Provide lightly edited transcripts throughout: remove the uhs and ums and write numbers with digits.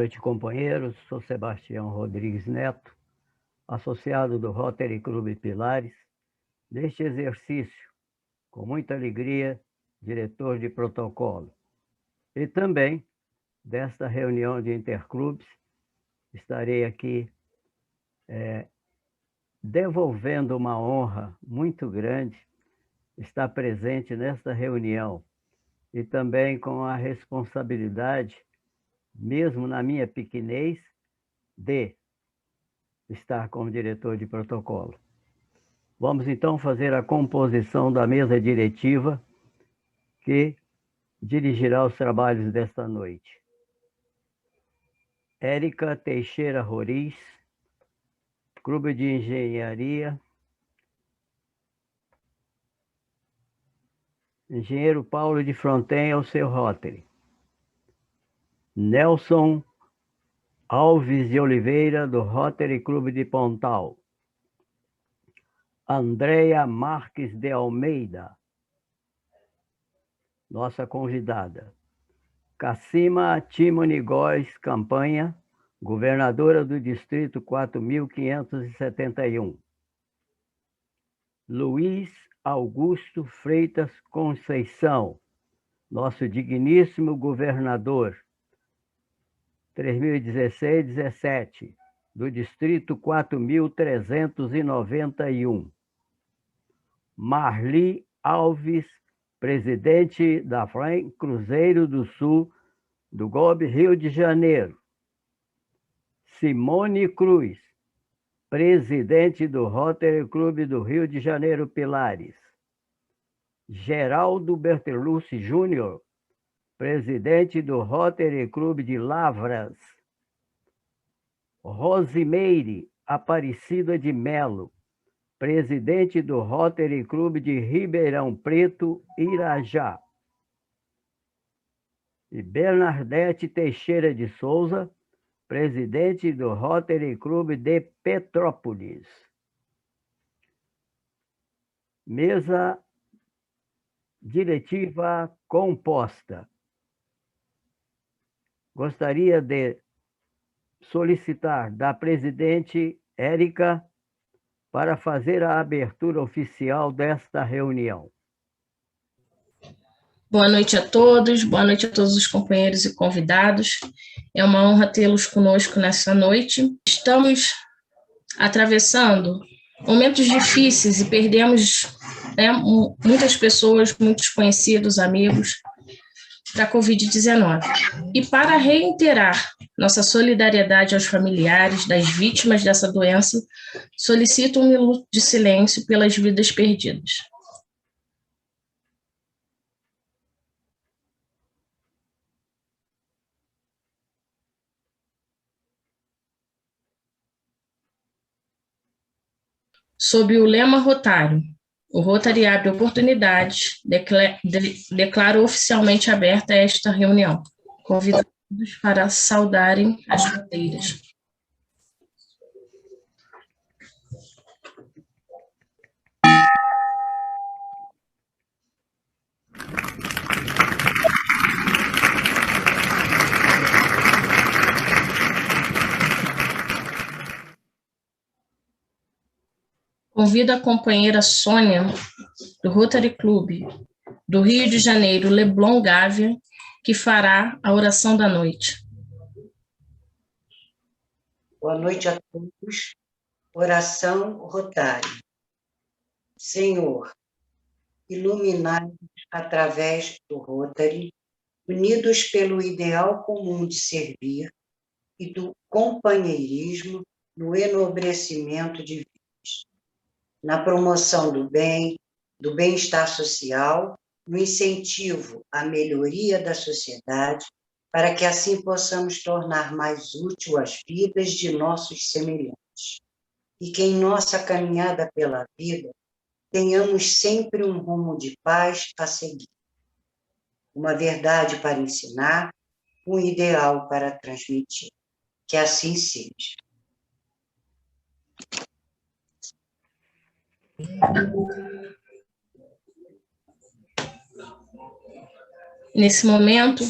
noite, companheiros. Sou Sebastião Rodrigues Neto, associado do Rotary Clube Pilares. Neste exercício, com muita alegria, diretor de protocolo. E também, desta reunião de interclubes, estarei aqui devolvendo uma honra muito grande estar presente nesta reunião e também com a responsabilidade, mesmo na minha pequenez, de estar como diretor de protocolo. Vamos então fazer a composição da mesa diretiva que dirigirá os trabalhos desta noite. Érica Teixeira Roriz, Clube de Engenharia, Engenheiro Paulo de Fronten, ao seu Rotary. Nelson Alves de Oliveira, do Rotary Clube de Pontal. Andréia Marques de Almeida, nossa convidada. Cacima Timone Góes Campanha, governadora do Distrito 4.571. Luiz Augusto Freitas Conceição, nosso digníssimo governador, 3.016-17, do Distrito 4.391. Marli Alves, presidente da FREM Cruzeiro do Sul, do GOB Rio de Janeiro. Simone Cruz, presidente do Rotary Clube do Rio de Janeiro Pilares. Geraldo Bertelucci Júnior, presidente do Rotary Clube de Lavras. Rosimeire Aparecida de Melo, presidente do Rotary Clube de Ribeirão Preto, Irajá. E Bernadette Teixeira de Souza, presidente do Rotary Clube de Petrópolis. Mesa diretiva composta. Gostaria de solicitar da presidente Érica para fazer a abertura oficial desta reunião. Boa noite a todos os companheiros e convidados. É uma honra tê-los conosco nessa noite. Estamos atravessando momentos difíceis e perdemos muitas pessoas, muitos conhecidos, amigos, da Covid-19. E para reiterar nossa solidariedade aos familiares das vítimas dessa doença, solicito um minuto de silêncio pelas vidas perdidas. Sob o lema Rotário, o Rotary abre oportunidades, declaro oficialmente aberta esta reunião. Convido todos para saudarem as bandeiras. Convido a companheira Sônia, do Rotary Clube do Rio de Janeiro, Leblon Gávea, que fará a oração da noite. Boa noite a todos. Oração Rotário. Senhor, iluminai-nos através do Rotary, unidos pelo ideal comum de servir e do companheirismo no enobrecimento de vidas, na promoção do bem, do bem-estar social, no incentivo à melhoria da sociedade, para que assim possamos tornar mais útil as vidas de nossos semelhantes. E que em nossa caminhada pela vida tenhamos sempre um rumo de paz a seguir, uma verdade para ensinar, um ideal para transmitir. Que assim seja. Nesse momento,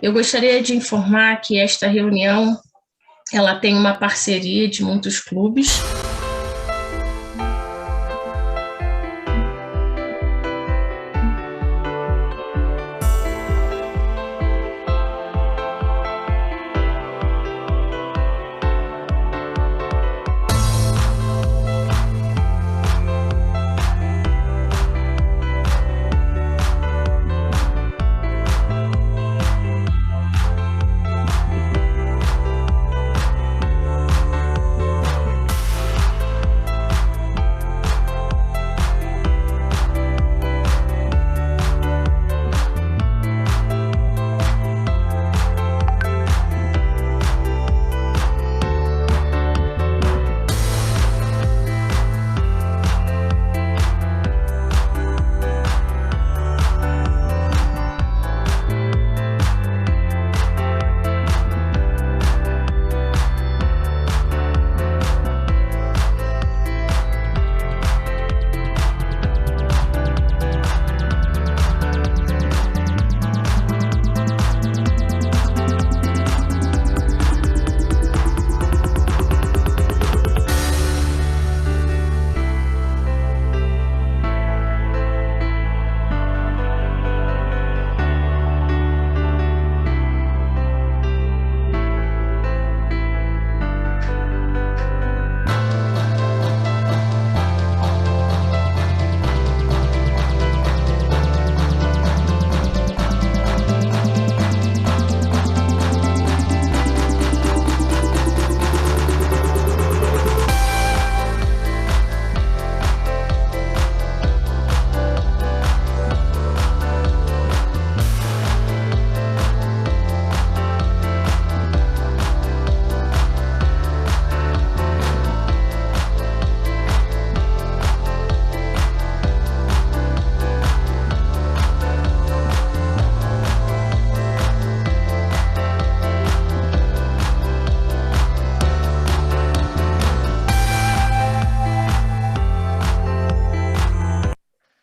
Eu gostaria de informar que esta reunião ela tem uma parceria de muitos clubes.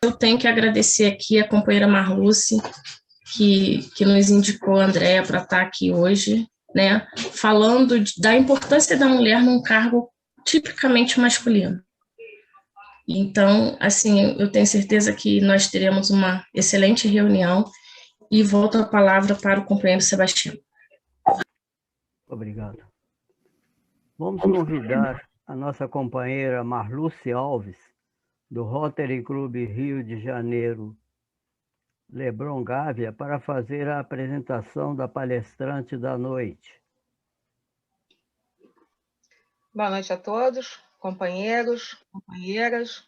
Eu tenho que agradecer aqui a companheira Marluce, que nos indicou a Andréia para estar aqui hoje, né, falando da importância da mulher num cargo tipicamente masculino. Então, assim, eu tenho certeza que nós teremos uma excelente reunião e volto a palavra para o companheiro Sebastião. Obrigado. Vamos convidar a nossa companheira Marluce Alves, do Rotary Clube Rio de Janeiro, Leblon Gávea, para fazer a apresentação da palestrante da noite. Boa noite a todos, companheiros, companheiras,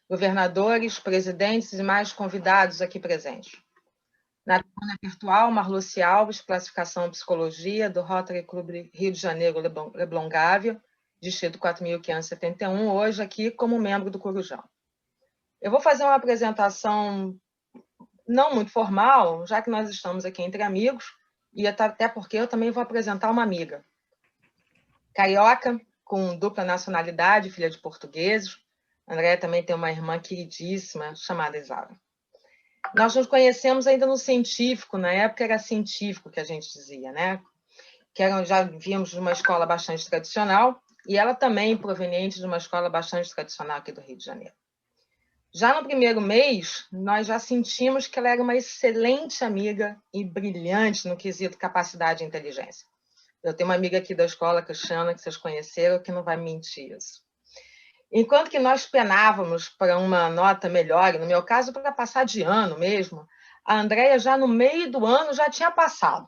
governadores, presidentes e mais convidados aqui presentes. Na tribuna virtual, Marluce Alves, classificação Psicologia, do Rotary Clube Rio de Janeiro, Leblon Gávea, distrito 4.571, hoje aqui como membro do Corujão. Eu vou fazer uma apresentação não muito formal, já que nós estamos aqui entre amigos, e até porque eu também vou apresentar uma amiga. Carioca, com dupla nacionalidade, filha de portugueses. Andréia também tem uma irmã queridíssima, chamada Isara. Nós nos conhecemos ainda no científico, na época era científico que a gente dizia, né? Já vínhamos de uma escola bastante tradicional, e ela também proveniente de uma escola bastante tradicional aqui do Rio de Janeiro. Já no primeiro mês, nós já sentimos que ela era uma excelente amiga e brilhante no quesito capacidade e inteligência. Eu tenho uma amiga aqui da escola, Cristiana, que vocês conheceram, que não vai mentir isso. Enquanto que nós penávamos para uma nota melhor, no meu caso, para passar de ano mesmo, a Andréia já no meio do ano já tinha passado.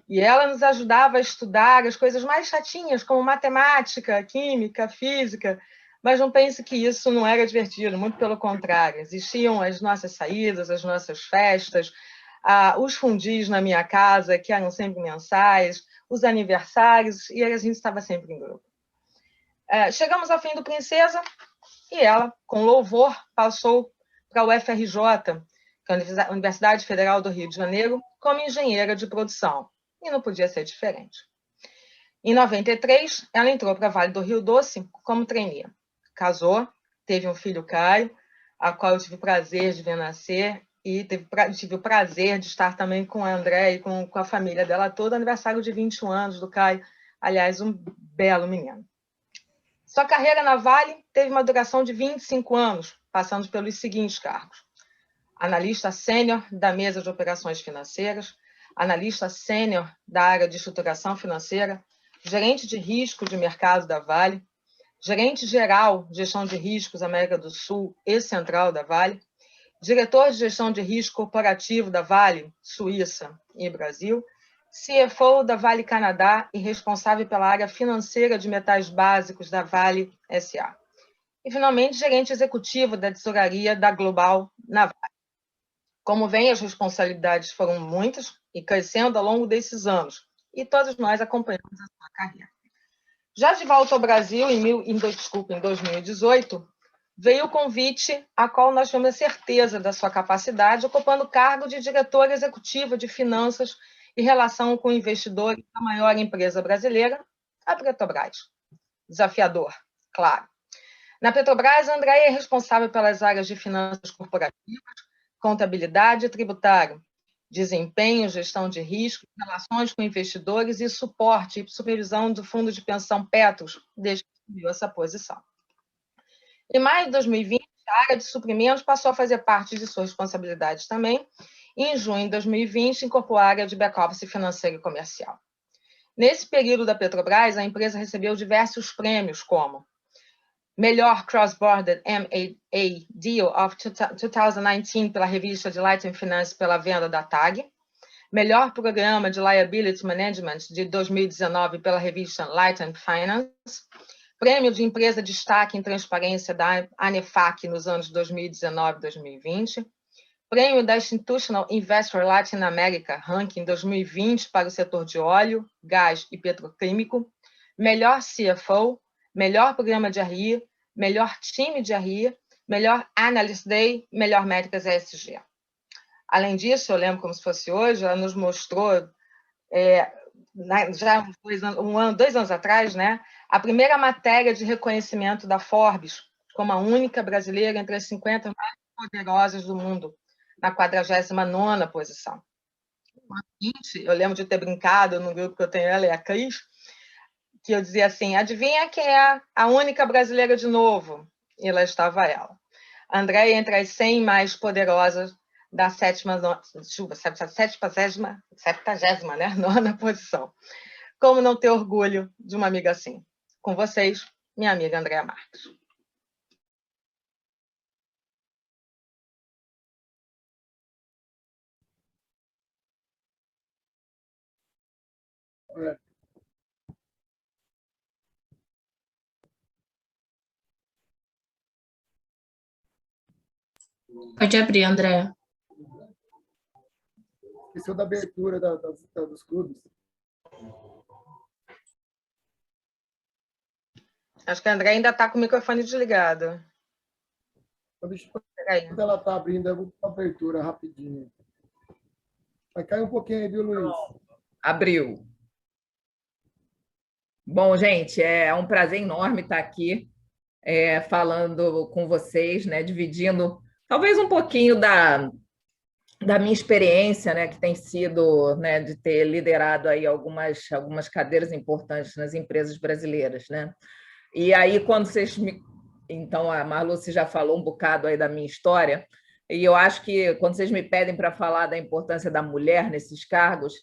E ela nos ajudava a estudar as coisas mais chatinhas, como matemática, química, física, mas não pense que isso não era divertido, muito pelo contrário. Existiam as nossas saídas, as nossas festas, os fundis na minha casa, que eram sempre mensais, os aniversários, e a gente estava sempre em grupo. Chegamos ao fim do Princesa, e ela, com louvor, passou para o UFRJ, que é a Universidade Federal do Rio de Janeiro, como engenheira de produção. E não podia ser diferente. Em 93, ela entrou para Vale do Rio Doce como trainee. Casou, teve um filho, Caio, a qual eu tive o prazer de ver nascer, e tive o prazer de estar também com a André e com a família dela toda, aniversário de 21 anos do Caio, aliás, um belo menino. Sua carreira na Vale teve uma duração de 25 anos, passando pelos seguintes cargos: analista sênior da mesa de operações financeiras, analista sênior da área de estruturação financeira, gerente de risco de mercado da Vale, gerente geral de gestão de riscos América do Sul e Central da Vale, diretor de gestão de risco corporativo da Vale, Suíça e Brasil, CFO da Vale Canadá e responsável pela área financeira de metais básicos da Vale SA. E, finalmente, gerente executivo da tesouraria da Global na Vale. Como vem, as responsabilidades foram muitas e crescendo ao longo desses anos, e todos nós acompanhamos a sua carreira. Já de volta ao Brasil, em 2018, veio o convite a qual nós tivemos a certeza da sua capacidade, ocupando o cargo de diretor executivo de finanças e relação com investidores da maior empresa brasileira, a Petrobras. Desafiador, claro. Na Petrobras, a Andréia é responsável pelas áreas de finanças corporativas, contabilidade e tributário, desempenho, gestão de risco, relações com investidores e suporte e supervisão do fundo de pensão Petros, desde que assumiu essa posição. Em maio de 2020, a área de suprimentos passou a fazer parte de suas responsabilidades também, e em junho de 2020 incorporou a área de back-office financeiro e comercial. Nesse período da Petrobras, a empresa recebeu diversos prêmios, como Melhor Cross-Border M&A Deal of 2019 pela revista de Light Finance pela venda da TAG, Melhor Programa de Liability Management de 2019 pela revista Light Finance, Prêmio de Empresa de Destaque em Transparência da ANEFAC nos anos 2019 e 2020, Prêmio da Institutional Investor Latin America Ranking 2020 para o setor de óleo, gás e petroquímico, Melhor CFO, Melhor Programa de RI, Melhor Time de RI, Melhor Analyst Day, Melhor Métricas ESG. Além disso, eu lembro como se fosse hoje, ela nos mostrou, já 2 anos atrás, né, a primeira matéria de reconhecimento da Forbes como a única brasileira entre as 50 mais poderosas do mundo, na 49ª posição. Eu lembro de ter brincado no grupo que eu tenho, ela e a Cris, que eu dizia assim, adivinha quem é a única brasileira de novo? E lá estava ela. A Andréia entre as 100 mais poderosas da 79ª posição. Como não ter orgulho de uma amiga assim? Com vocês, minha amiga Andréia Marques. Pode abrir, Andréia. Esqueceu da abertura dos clubes. Acho que a Andréia ainda está com o microfone desligado. Quando ela está abrindo, eu vou para a abertura rapidinho. Vai cair um pouquinho aí, viu, Luiz? Abriu. Bom, gente, é um prazer enorme estar aqui falando com vocês, né, dividindo talvez um pouquinho da minha experiência, né, que tem sido, né, de ter liderado aí algumas cadeiras importantes nas empresas brasileiras, né? E aí, quando vocês Então, a Marluce já falou um bocado aí da minha história, e eu acho que quando vocês me pedem para falar da importância da mulher nesses cargos,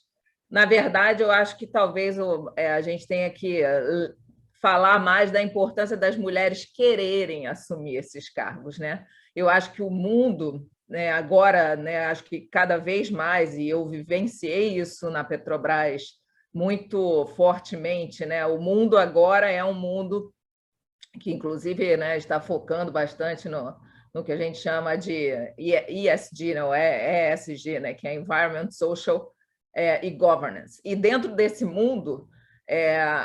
na verdade, eu acho que talvez a gente tenha que falar mais da importância das mulheres quererem assumir esses cargos, né? Eu acho que o mundo, né, agora, né, acho que cada vez mais, e eu vivenciei isso na Petrobras muito fortemente, né? O mundo agora é um mundo que, inclusive, né, está focando bastante no que a gente chama de ESG, não é ESG, né, que é Environment, Social e Governance. E dentro desse mundo,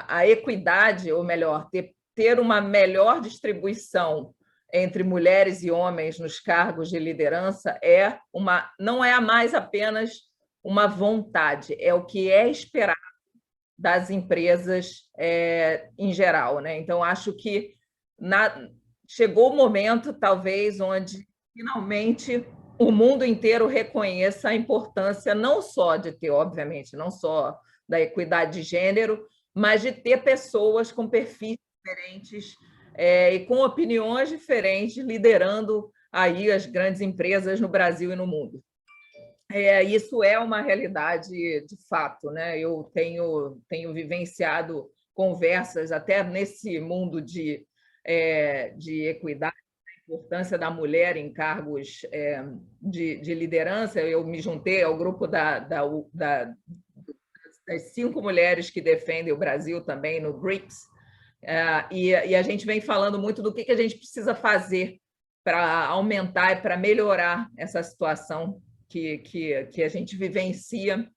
a equidade, ou melhor, ter uma melhor distribuição entre mulheres e homens nos cargos de liderança não é mais apenas uma vontade, é o que é esperado das empresas em geral, né? Então, acho que chegou o momento, talvez, onde finalmente o mundo inteiro reconheça a importância não só de ter, obviamente, não só da equidade de gênero, mas de ter pessoas com perfis diferentes e com opiniões diferentes liderando aí as grandes empresas no Brasil e no mundo. Isso é uma realidade de fato, né? Eu tenho vivenciado conversas até nesse mundo de equidade, a importância da mulher em cargos de liderança. Eu me juntei ao grupo das 5 mulheres que defendem o Brasil também no BRICS, e a gente vem falando muito do que a gente precisa fazer para aumentar e para melhorar essa situação que a gente vivencia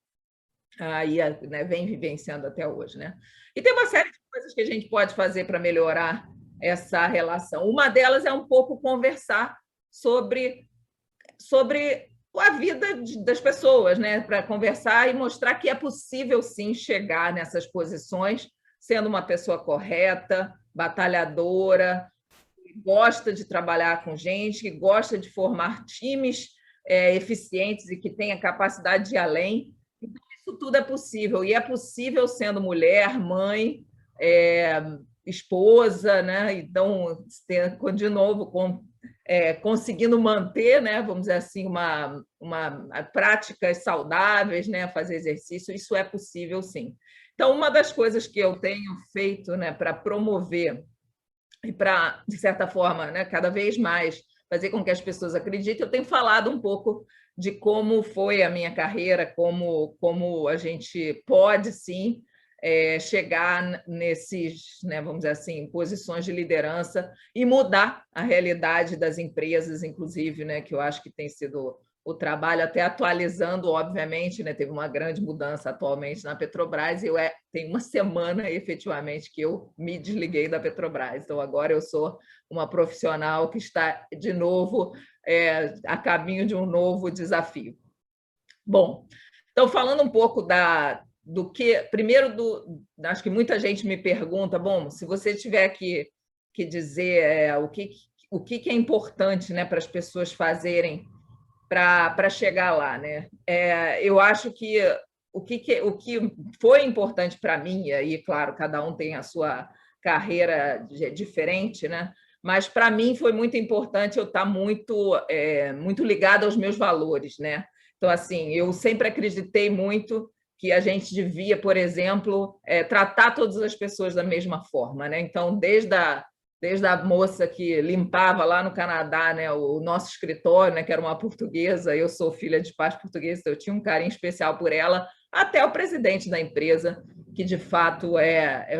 e né, vem vivenciando até hoje. Né? E tem uma série de coisas que a gente pode fazer para melhorar essa relação. Uma delas é um pouco conversar sobre a vida das pessoas, né? Para conversar e mostrar que é possível, sim, chegar nessas posições sendo uma pessoa correta, batalhadora, que gosta de trabalhar com gente, que gosta de formar times eficientes e que tenha capacidade de ir além. Então, isso tudo é possível, e é possível sendo mulher, mãe, esposa, né? Então, de novo, conseguindo manter, né, vamos dizer assim, práticas saudáveis, né, fazer exercício, isso é possível, sim. Então, uma das coisas que eu tenho feito, né, para promover e para, de certa forma, né, cada vez mais fazer com que as pessoas acreditem, eu tenho falado um pouco de como foi a minha carreira, como a gente pode, sim, chegar nesses, né, vamos dizer assim, posições de liderança e mudar a realidade das empresas, inclusive, né, que eu acho que tem sido o trabalho, até atualizando, obviamente, né, teve uma grande mudança atualmente na Petrobras, e tem uma semana, efetivamente, que eu me desliguei da Petrobras. Então, agora eu sou uma profissional que está, de novo, a caminho de um novo desafio. Bom, então, falando um pouco do que... Primeiro, acho que muita gente me pergunta, bom, se você tiver que dizer o que é importante, né, para as pessoas fazerem para chegar lá, né? Eu acho que o que foi importante para mim, e aí, claro, cada um tem a sua carreira diferente, né? Mas para mim foi muito importante eu estar muito ligada aos meus valores, né? Então, assim, eu sempre acreditei muito que a gente devia, por exemplo, tratar todas as pessoas da mesma forma, né? Então, desde a moça que limpava lá no Canadá, né, o nosso escritório, né, que era uma portuguesa, eu sou filha de pais portugueses, então eu tinha um carinho especial por ela, até o presidente da empresa, que de fato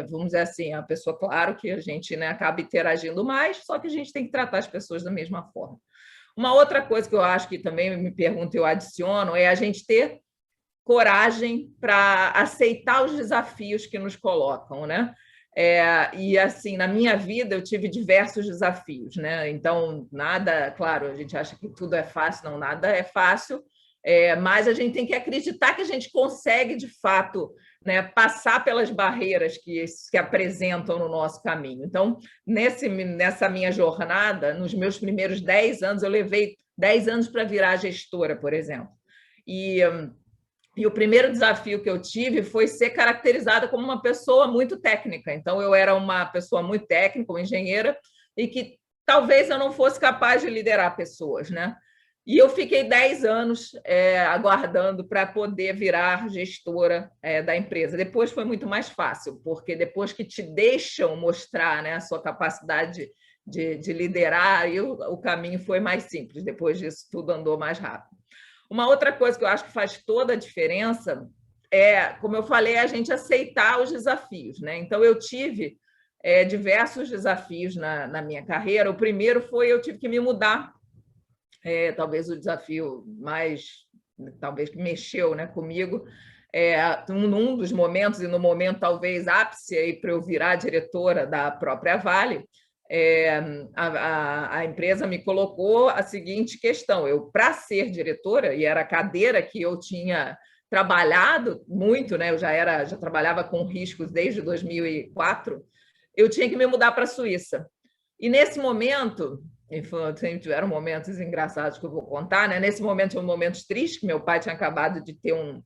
vamos dizer assim, a pessoa, claro que a gente, né, acaba interagindo mais, só que a gente tem que tratar as pessoas da mesma forma. Uma outra coisa que eu acho que também me pergunto e eu adiciono é a gente ter coragem para aceitar os desafios que nos colocam, né? E assim, na minha vida eu tive diversos desafios, né? Então, nada, claro, a gente acha que tudo é fácil, não, nada é fácil, mas a gente tem que acreditar que a gente consegue, de fato, né, passar pelas barreiras que apresentam no nosso caminho. Então, nessa minha jornada, nos meus primeiros 10 anos, eu levei 10 anos para virar gestora, por exemplo. E o primeiro desafio que eu tive foi ser caracterizada como uma pessoa muito técnica. Então, eu era uma pessoa muito técnica, uma engenheira, e que talvez eu não fosse capaz de liderar pessoas, né? E eu fiquei 10 anos aguardando para poder virar gestora da empresa. Depois foi muito mais fácil, porque depois que te deixam mostrar, né, a sua capacidade de liderar, aí o caminho foi mais simples. Depois disso, tudo andou mais rápido. Uma outra coisa que eu acho que faz toda a diferença como eu falei, a gente aceitar os desafios, né? Então, eu tive diversos desafios na minha carreira. O primeiro foi eu tive que me mudar. Talvez o desafio talvez que mexeu, né, comigo, num dos momentos, e no momento talvez ápice para eu virar diretora da própria Vale, a empresa me colocou a seguinte questão: para ser diretora, e era a cadeira que eu tinha trabalhado muito, né, eu já trabalhava com riscos desde 2004, eu tinha que me mudar para a Suíça. E nesse momento sempre tiveram momentos engraçados que eu vou contar, né? Nesse momento, tinha momentos tristes, que meu pai tinha acabado de ter um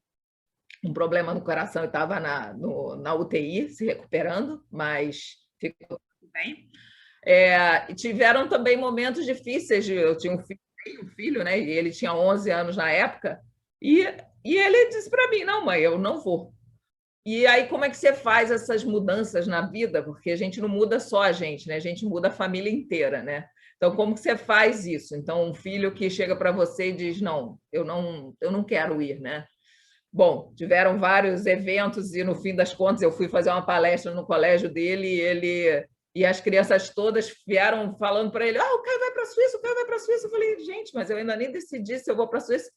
problema no coração e estava na UTI, se recuperando, mas ficou tudo bem. E tiveram também momentos difíceis. Eu tinha um filho, né? E ele tinha 11 anos na época, e ele disse para mim: não, mãe, eu não vou. E aí, como é que você faz essas mudanças na vida? Porque a gente não muda só a gente, né? A gente muda a família inteira, né? Então, como que você faz isso? Então, um filho que chega para você e diz: não, eu não quero ir, né? Bom, tiveram vários eventos e, no fim das contas, eu fui fazer uma palestra no colégio dele e as crianças todas vieram falando para ele: o Caio vai para a Suíça, o Caio vai para a Suíça. Eu falei: gente, mas eu ainda nem decidi se eu vou para a Suíça.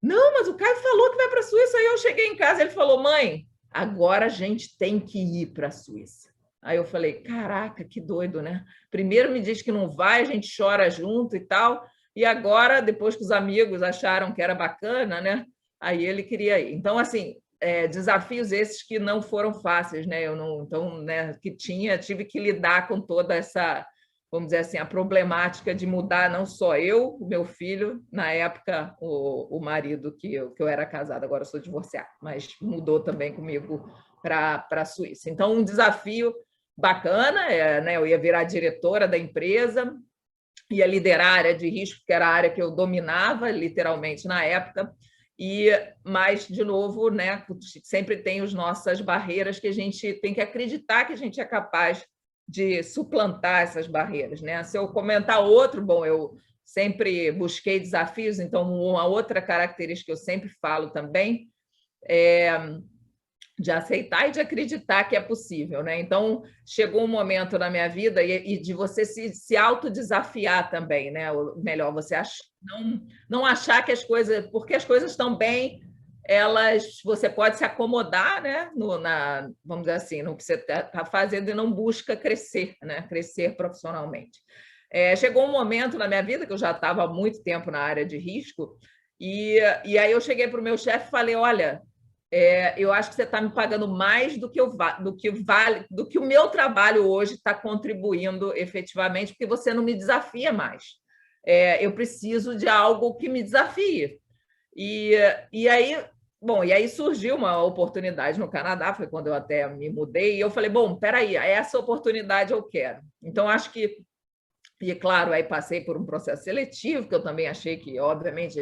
Não, mas o Caio falou que vai para a Suíça. Aí eu cheguei em casa e ele falou: mãe, agora a gente tem que ir para a Suíça. Aí eu falei: caraca, que doido, né? Primeiro me diz que não vai, a gente chora junto e tal, e agora, depois que os amigos acharam que era bacana, né? Aí ele queria ir. Então, assim, desafios esses que não foram fáceis, né? Então, né, tive que lidar com toda essa, vamos dizer assim, a problemática de mudar não só eu, o meu filho, na época o marido que eu era casada, agora eu sou divorciada, mas mudou também comigo para a Suíça. Então, um desafio bacana, né? Eu ia virar diretora da empresa, ia liderar a área de risco, que era a área que eu dominava, literalmente, na época. Mas, de novo, né, sempre tem as nossas barreiras que a gente tem que acreditar que a gente é capaz de suplantar essas barreiras, né? Se eu comentar outro, bom, eu sempre busquei desafios, então uma outra característica que eu sempre falo também é de aceitar e de acreditar que é possível, né? Então, chegou um momento na minha vida e de você se autodesafiar também, né? Ou melhor, você não achar que as coisas... Porque as coisas estão bem, você pode se acomodar, né? Vamos dizer assim, no que você está fazendo e não busca crescer, né? Crescer profissionalmente. Chegou um momento na minha vida que eu já estava há muito tempo na área de risco e aí eu cheguei para o meu chefe e falei: olha, eu acho que você está me pagando mais do que o meu trabalho hoje está contribuindo efetivamente, porque você não me desafia mais. Eu preciso de algo que me desafie. E aí surgiu uma oportunidade no Canadá, foi quando eu até me mudei, e eu falei: bom, peraí, essa oportunidade eu quero. Então, acho que... E, claro, aí passei por um processo seletivo, que eu também achei que, obviamente,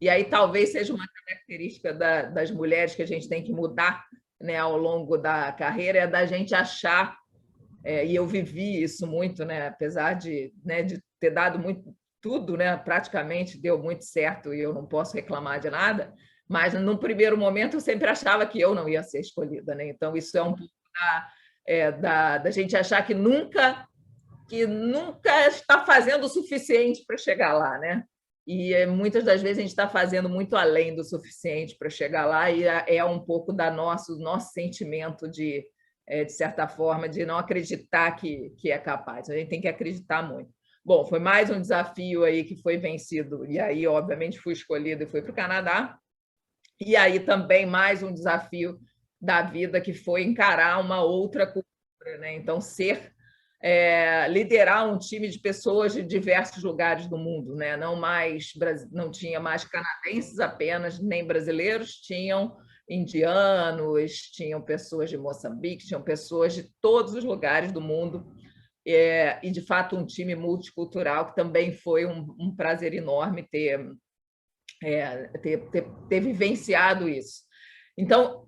E aí talvez seja uma característica das mulheres que a gente tem que mudar, né, ao longo da carreira, é da gente achar, e eu vivi isso muito, né, apesar de ter dado muito tudo, né, praticamente deu muito certo e eu não posso reclamar de nada, mas, no primeiro momento, eu sempre achava que eu não ia ser escolhida, né? Então, isso é um pouco da gente achar que nunca está fazendo o suficiente para chegar lá, né? E muitas das vezes a gente está fazendo muito além do suficiente para chegar lá, e é um pouco do nosso sentimento de certa forma, de não acreditar que é capaz. A gente tem que acreditar muito. Bom, foi mais um desafio aí que foi vencido, e aí, obviamente, fui escolhida e fui para o Canadá. E aí também mais um desafio da vida, que foi encarar uma outra cultura, né? Então, liderar um time de pessoas de diversos lugares do mundo, né? Não tinha mais canadenses apenas, nem brasileiros, tinham indianos, tinham pessoas de Moçambique, tinham pessoas de todos os lugares do mundo, e, de fato, um time multicultural, que também foi um prazer enorme ter vivenciado isso. Então,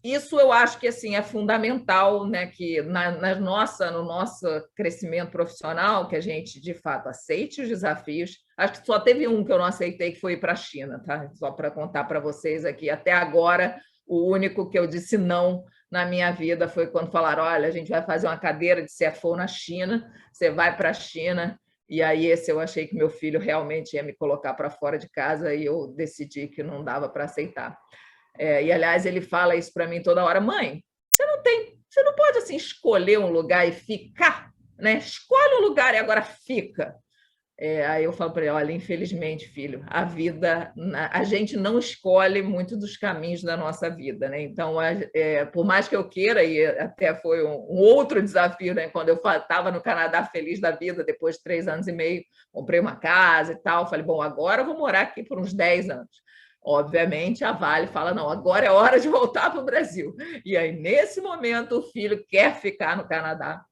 isso eu acho que assim, é fundamental, né, que no nosso crescimento profissional, que a gente, de fato, aceite os desafios. Acho que só teve um que eu não aceitei, que foi ir para a China, tá? Só para contar para vocês aqui. Até agora, o único que eu disse não na minha vida foi quando falaram: olha, a gente vai fazer uma cadeira de CFO na China, você vai para a China. E aí esse eu achei que meu filho realmente ia me colocar para fora de casa, e eu decidi que não dava para aceitar. E, aliás, ele fala isso para mim toda hora: mãe, você não pode assim escolher um lugar e ficar, né? Escolhe um lugar e agora fica. Aí eu falo para ele, olha, infelizmente, filho, a vida, a gente não escolhe muito dos caminhos da nossa vida, né? Então, por mais que eu queira, e até foi um outro desafio, né? Quando eu estava no Canadá feliz da vida, depois de 3 anos e meio, comprei uma casa e tal, falei, bom, agora eu vou morar aqui por uns 10 anos. Obviamente, a Vale fala, não, agora é hora de voltar para o Brasil. E aí, nesse momento, o filho quer ficar no Canadá.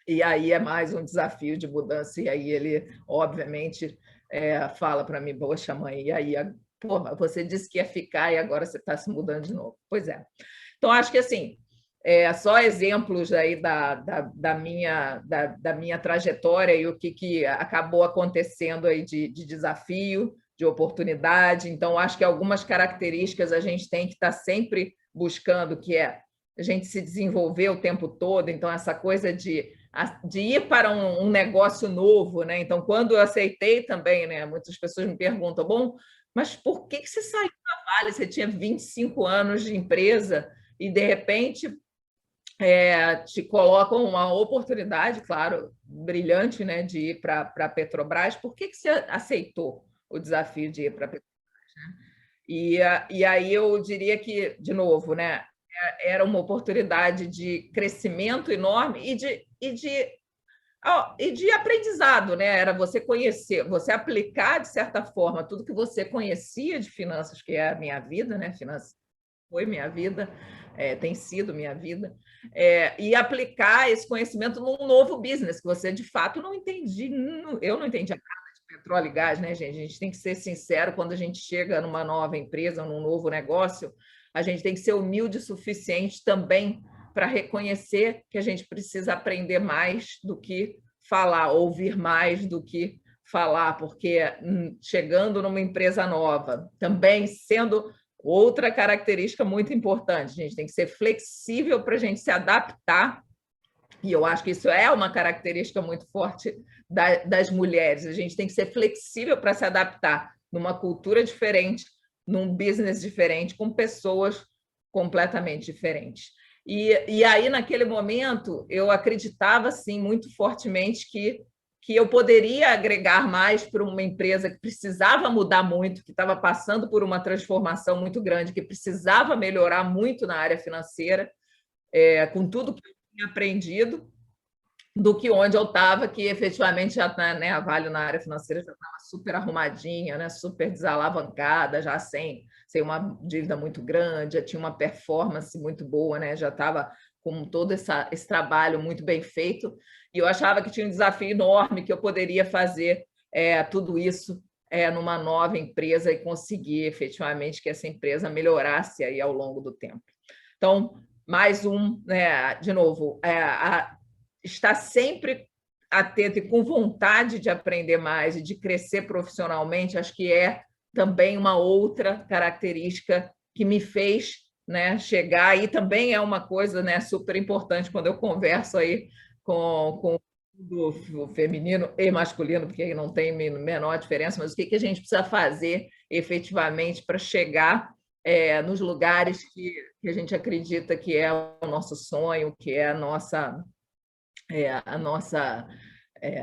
E aí é mais um desafio de mudança. E aí ele, obviamente, fala para mim, poxa, mãe, e aí, porra, você disse que ia ficar e agora você está se mudando de novo. Pois é. Então, acho que, assim, só exemplos aí da minha trajetória e o que acabou acontecendo aí de desafio, de oportunidade. Então, acho que algumas características a gente tem que estar sempre buscando, que é a gente se desenvolver o tempo todo. Então, essa coisa de ir para um negócio novo, né? Então, quando eu aceitei também, né? Muitas pessoas me perguntam, bom, mas por que você saiu da Vale? Você tinha 25 anos de empresa e, de repente, te colocam uma oportunidade, claro, brilhante, né? De ir para a Petrobras. Por que você aceitou o desafio de ir para a Petrobras? Né? E aí eu diria que, de novo, né? Era uma oportunidade de crescimento enorme e de aprendizado, né? Era você conhecer, você aplicar, de certa forma, tudo que você conhecia de finanças, que é a minha vida, né? Finanças foi minha vida, tem sido minha vida, e aplicar esse conhecimento num novo business, que você, de fato, não entendia. Eu não entendia nada de petróleo e gás, né, gente? A gente tem que ser sincero, quando a gente chega numa nova empresa, num novo negócio, a gente tem que ser humilde o suficiente também para reconhecer que a gente precisa aprender mais do que falar, ouvir mais do que falar, porque chegando numa empresa nova, também sendo outra característica muito importante, a gente tem que ser flexível para a gente se adaptar, e eu acho que isso é uma característica muito forte das mulheres, a gente tem que ser flexível para se adaptar numa cultura diferente, num business diferente, com pessoas completamente diferentes. E aí, naquele momento, eu acreditava, sim, muito fortemente que eu poderia agregar mais para uma empresa que precisava mudar muito, que estava passando por uma transformação muito grande, que precisava melhorar muito na área financeira, com tudo que eu tinha aprendido, do que onde eu estava, que efetivamente já, né, a Vale na área financeira já estava super arrumadinha, né, super desalavancada, já sem uma dívida muito grande, já tinha uma performance muito boa, né, já estava com todo esse trabalho muito bem feito, e eu achava que tinha um desafio enorme, que eu poderia fazer tudo isso numa nova empresa e conseguir efetivamente que essa empresa melhorasse aí ao longo do tempo. Então, mais né, de novo, estar sempre atento e com vontade de aprender mais e de crescer profissionalmente, acho que é também uma outra característica que me fez, né, chegar, e também é uma coisa, né, super importante quando eu converso aí com o feminino e masculino, porque aí não tem menor diferença, mas o que a gente precisa fazer efetivamente para chegar nos lugares que a gente acredita que é o nosso sonho, que é a nossa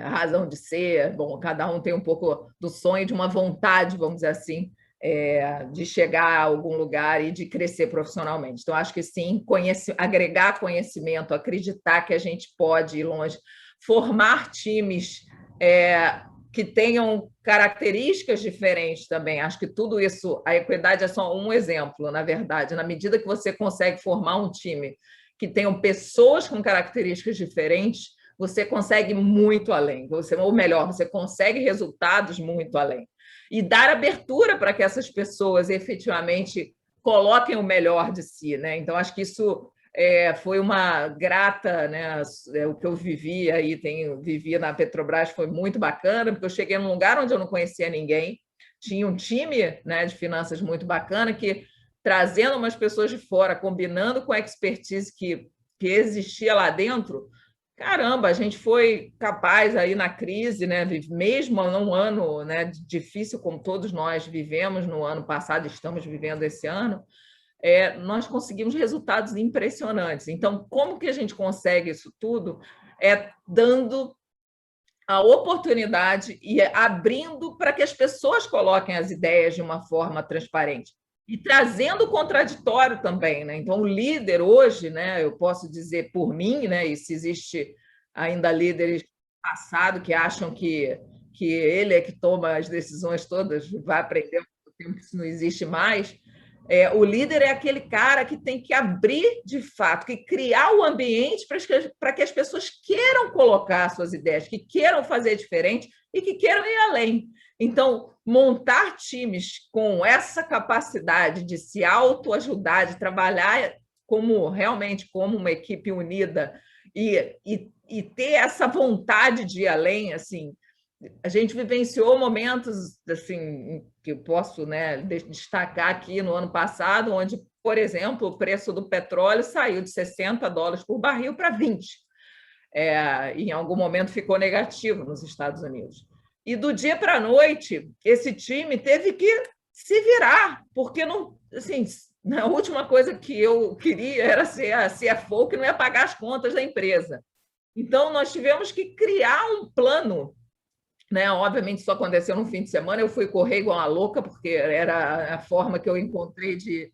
razão de ser. Bom, cada um tem um pouco do sonho, de uma vontade, vamos dizer assim, de chegar a algum lugar e de crescer profissionalmente. Então, acho que sim, agregar conhecimento, acreditar que a gente pode ir longe, formar times que tenham características diferentes também. Acho que tudo isso, a equidade é só um exemplo, na verdade. Na medida que você consegue formar um time que tenham pessoas com características diferentes, você consegue muito além. Ou melhor, você consegue resultados muito além. E dar abertura para que essas pessoas efetivamente coloquem o melhor de si, né? Então, acho que isso foi uma grata, né? O que eu vivi aí, vivi na Petrobras, foi muito bacana, porque eu cheguei num lugar onde eu não conhecia ninguém, tinha um time, né, de finanças muito bacana, que trazendo umas pessoas de fora, combinando com a expertise que existia lá dentro, caramba, a gente foi capaz aí na crise, né, mesmo num ano, né, difícil como todos nós vivemos no ano passado, estamos vivendo esse ano, nós conseguimos resultados impressionantes. Então, como que a gente consegue isso tudo? Dando a oportunidade e abrindo para que as pessoas coloquem as ideias de uma forma transparente. E trazendo o contraditório também, né? Então, o líder hoje, né, eu posso dizer por mim, né, e se existe ainda líderes do passado que acham que ele é que toma as decisões todas, vai aprender com o tempo que isso não existe mais. O líder é aquele cara que tem que abrir de fato, que criar o ambiente para que as pessoas queiram colocar suas ideias, que queiram fazer diferente e que queiram ir além. Então, montar times com essa capacidade de se autoajudar, de trabalhar realmente como uma equipe unida e ter essa vontade de ir além, assim, a gente vivenciou momentos assim que eu posso, né, destacar aqui no ano passado, onde, por exemplo, o preço do petróleo saiu de $60 por barril para 20. Em algum momento ficou negativo nos Estados Unidos. E do dia para a noite, esse time teve que se virar, porque não, assim, a última coisa que eu queria era ser a CFO, que não ia pagar as contas da empresa. Então, nós tivemos que criar um plano, né? Obviamente, isso aconteceu no fim de semana, eu fui correr igual uma louca, porque era a forma que eu encontrei de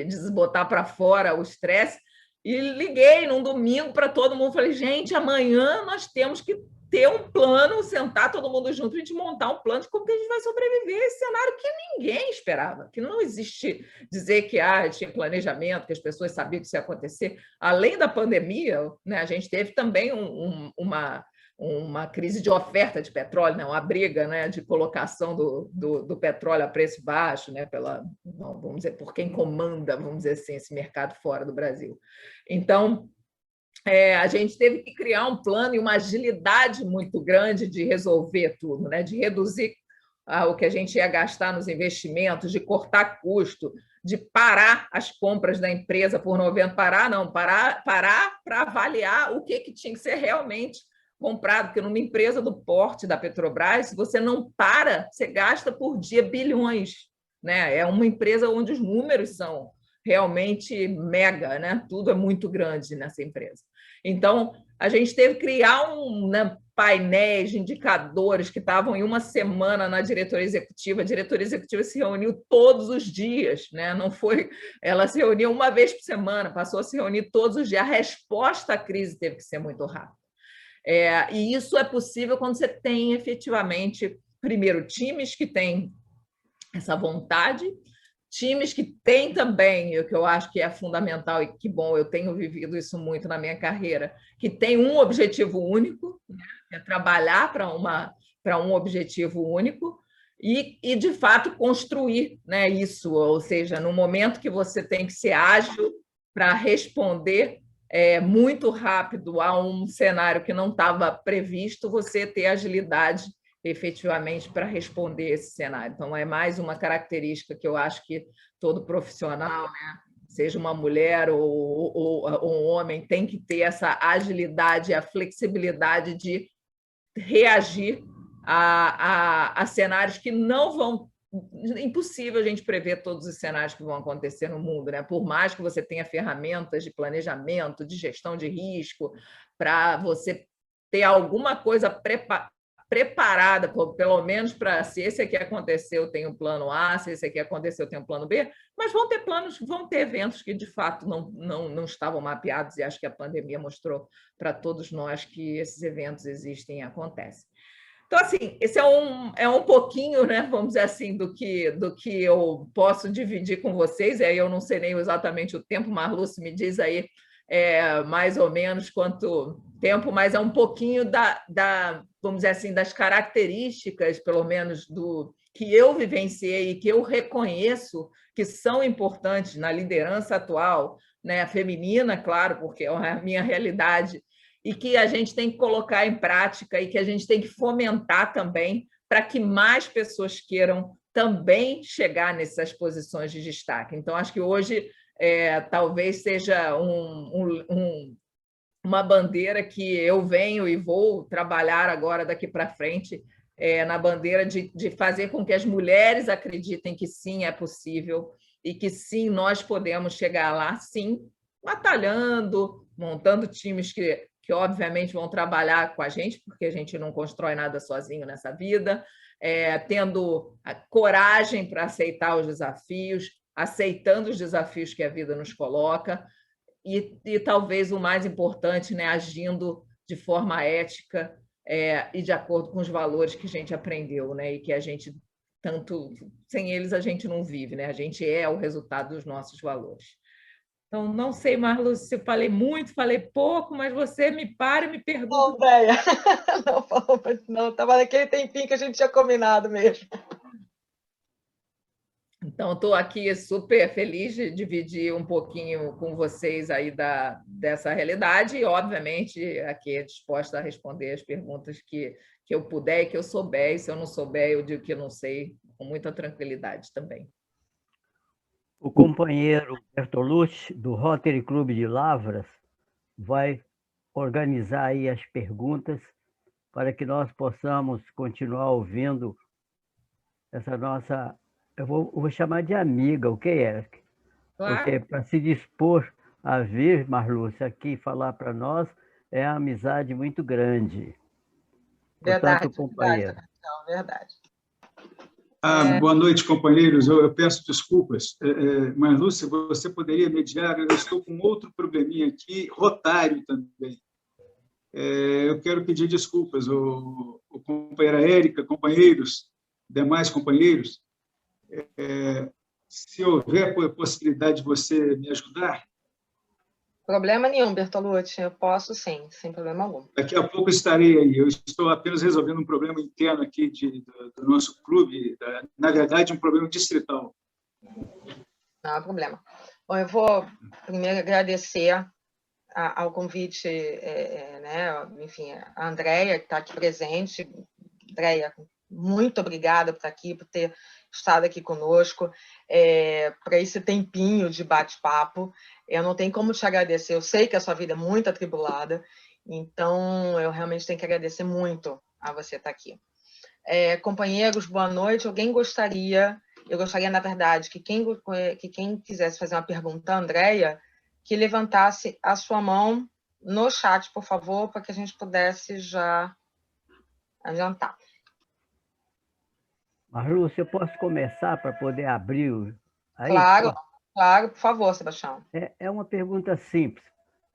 desbotar para fora o estresse, e liguei num domingo para todo mundo, falei, gente, amanhã nós temos que ter um plano, sentar todo mundo junto, a gente montar um plano de como que a gente vai sobreviver a esse cenário que ninguém esperava, que não existe dizer que tinha planejamento, que as pessoas sabiam que isso ia acontecer. Além da pandemia, né, a gente teve também uma crise de oferta de petróleo, né? Uma briga, né, de colocação do petróleo a preço baixo, né, vamos dizer, por quem comanda, vamos dizer assim, esse mercado fora do Brasil. Então, a gente teve que criar um plano e uma agilidade muito grande de resolver tudo, né, de reduzir o que a gente ia gastar nos investimentos, de cortar custo, de parar as compras da empresa por 90, parar para avaliar o que tinha que ser realmente comprado, porque numa empresa do porte da Petrobras, se você não para, você gasta por dia bilhões, né? É uma empresa onde os números são realmente mega, né? Tudo é muito grande nessa empresa. Então, a gente teve que criar painéis de indicadores que estavam em uma semana na diretoria executiva. A diretoria executiva se reuniu todos os dias, né? Não foi, ela se reunia uma vez por semana, passou a se reunir todos os dias. A resposta à crise teve que ser muito rápida. E isso é possível quando você tem efetivamente, primeiro, times que têm essa vontade, times que têm também, o que eu acho que é fundamental e que, bom, eu tenho vivido isso muito na minha carreira, que tem um objetivo único, né, é trabalhar para um objetivo único e, de fato, construir, né, isso, ou seja, no momento que você tem que ser ágil para responder muito rápido a um cenário que não estava previsto, você ter agilidade efetivamente para responder esse cenário. Então, é mais uma característica que eu acho que todo profissional, né, seja uma mulher ou um homem, tem que ter essa agilidade, a flexibilidade de reagir a cenários que não vão... Impossível a gente prever todos os cenários que vão acontecer no mundo, né? Por mais que você tenha ferramentas de planejamento, de gestão de risco, para você ter alguma coisa preparada, pelo menos para se esse aqui aconteceu, eu tenho um plano A, se esse aqui aconteceu, eu tenho um plano B, mas vão ter eventos que de fato não estavam mapeados, e acho que a pandemia mostrou para todos nós que esses eventos existem e acontecem. Então, assim, esse é um pouquinho, né, vamos dizer assim, do que eu posso dividir com vocês. Aí eu não sei nem exatamente o tempo, Marluce, me diz aí mais ou menos quanto tempo, mas é um pouquinho vamos dizer assim, das características, pelo menos, que eu vivenciei e que eu reconheço que são importantes na liderança atual, né, feminina, claro, porque é a minha realidade, e que a gente tem que colocar em prática e que a gente tem que fomentar também para que mais pessoas queiram também chegar nessas posições de destaque. Então, acho que hoje talvez seja uma bandeira que eu venho e vou trabalhar agora daqui para frente, na bandeira de fazer com que as mulheres acreditem que sim, é possível e que sim, nós podemos chegar lá, sim, batalhando, montando times que que obviamente vão trabalhar com a gente, porque a gente não constrói nada sozinho nessa vida, tendo a coragem para aceitar os desafios, aceitando os desafios que a vida nos coloca, e talvez o mais importante, né, agindo de forma ética e de acordo com os valores que a gente aprendeu, né, e que a gente tanto sem eles a gente não vive, né? A gente é o resultado dos nossos valores. Então, não sei, Marlu, se eu falei muito, falei pouco, mas você me para e me pergunta. Não, Déia. Não, estava naquele tempinho que a gente tinha combinado mesmo. Então, estou aqui super feliz de dividir um pouquinho com vocês aí dessa realidade e, obviamente, aqui disposta a responder as perguntas que eu puder e que eu souber. E se eu não souber, eu digo que eu não sei, com muita tranquilidade também. O companheiro Bertolucci, do Rotary Clube de Lavras, vai organizar aí as perguntas para que nós possamos continuar ouvindo essa nossa... Eu vou chamar de amiga, o que é? Claro. Porque para se dispor a vir, Marlúcia, aqui falar para nós, é uma amizade muito grande. Verdade, Portanto, companheiro. Verdade. Boa noite, companheiros. Eu peço desculpas. Marlúcia, você poderia mediar? Eu estou com outro probleminha aqui, rotário também. Eu quero pedir desculpas. O companheira Érica, companheiros, demais companheiros, se houver possibilidade de você me ajudar. Problema nenhum, Bertolucci. Eu posso sim, sem problema algum. Daqui a pouco estarei aí. Eu estou apenas resolvendo um problema interno aqui do nosso clube, na verdade, um problema distrital. Não há problema. Bom, eu vou primeiro agradecer ao convite, né? Enfim, a Andréia, que está aqui presente. Andréia, muito obrigada por estar aqui, por ter estado aqui conosco, para esse tempinho de bate-papo. Eu não tenho como te agradecer, eu sei que a sua vida é muito atribulada, então eu realmente tenho que agradecer muito a você estar aqui. Companheiros, boa noite. Eu gostaria, na verdade, que quem quisesse fazer uma pergunta à Andréia, que levantasse a sua mão no chat, por favor, para que a gente pudesse já adiantar. Marlúcia, eu posso começar para poder abrir aí? Claro, por favor, Sebastião. É uma pergunta simples.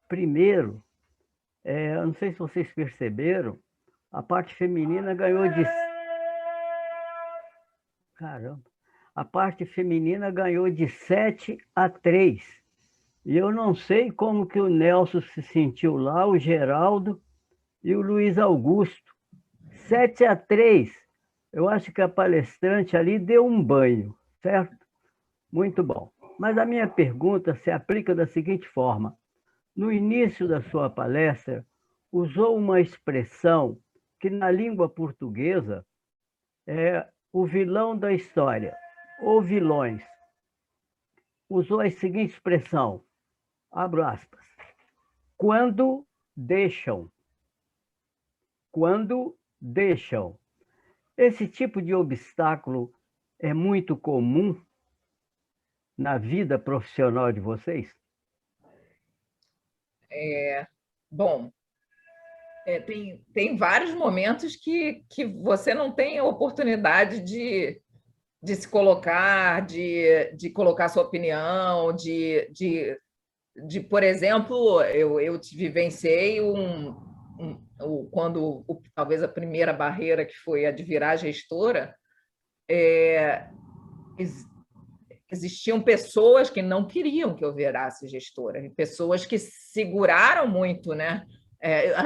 Primeiro, eu não sei se vocês perceberam, a parte feminina ganhou de... Caramba! A parte feminina ganhou de 7-3. E eu não sei como que o Nelson se sentiu lá, o Geraldo e o Luiz Augusto. 7-3. Eu acho que a palestrante ali deu um banho, certo? Muito bom. Mas a minha pergunta se aplica da seguinte forma. No início da sua palestra, usou uma expressão que na língua portuguesa é o vilão da história, ou vilões. Usou a seguinte expressão, abro aspas, quando deixam. Quando deixam. Esse tipo de obstáculo é muito comum na vida profissional de vocês? Bom, tem vários momentos que você não tem a oportunidade de se colocar, de colocar sua opinião, por exemplo, eu vivenciei quando talvez a primeira barreira, que foi a de virar gestora, existiam pessoas que não queriam que eu virasse gestora, pessoas que seguraram muito, né?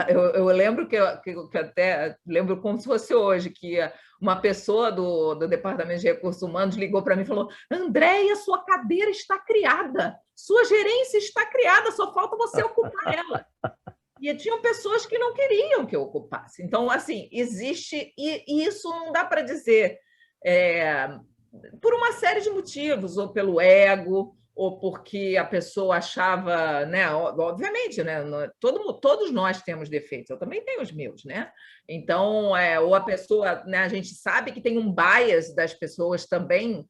Eu lembro que até lembro como se fosse hoje, que uma pessoa do Departamento de Recursos Humanos ligou para mim e falou: Andréia, sua cadeira está criada, sua gerência está criada, só falta você ocupar ela. E tinham pessoas que não queriam que eu ocupasse. Então, assim, existe, e isso não dá para dizer por uma série de motivos, ou pelo ego, ou porque a pessoa achava, né, obviamente, né, todos nós temos defeitos, eu também tenho os meus, né? Então, ou a pessoa, né, a gente sabe que tem um bias das pessoas também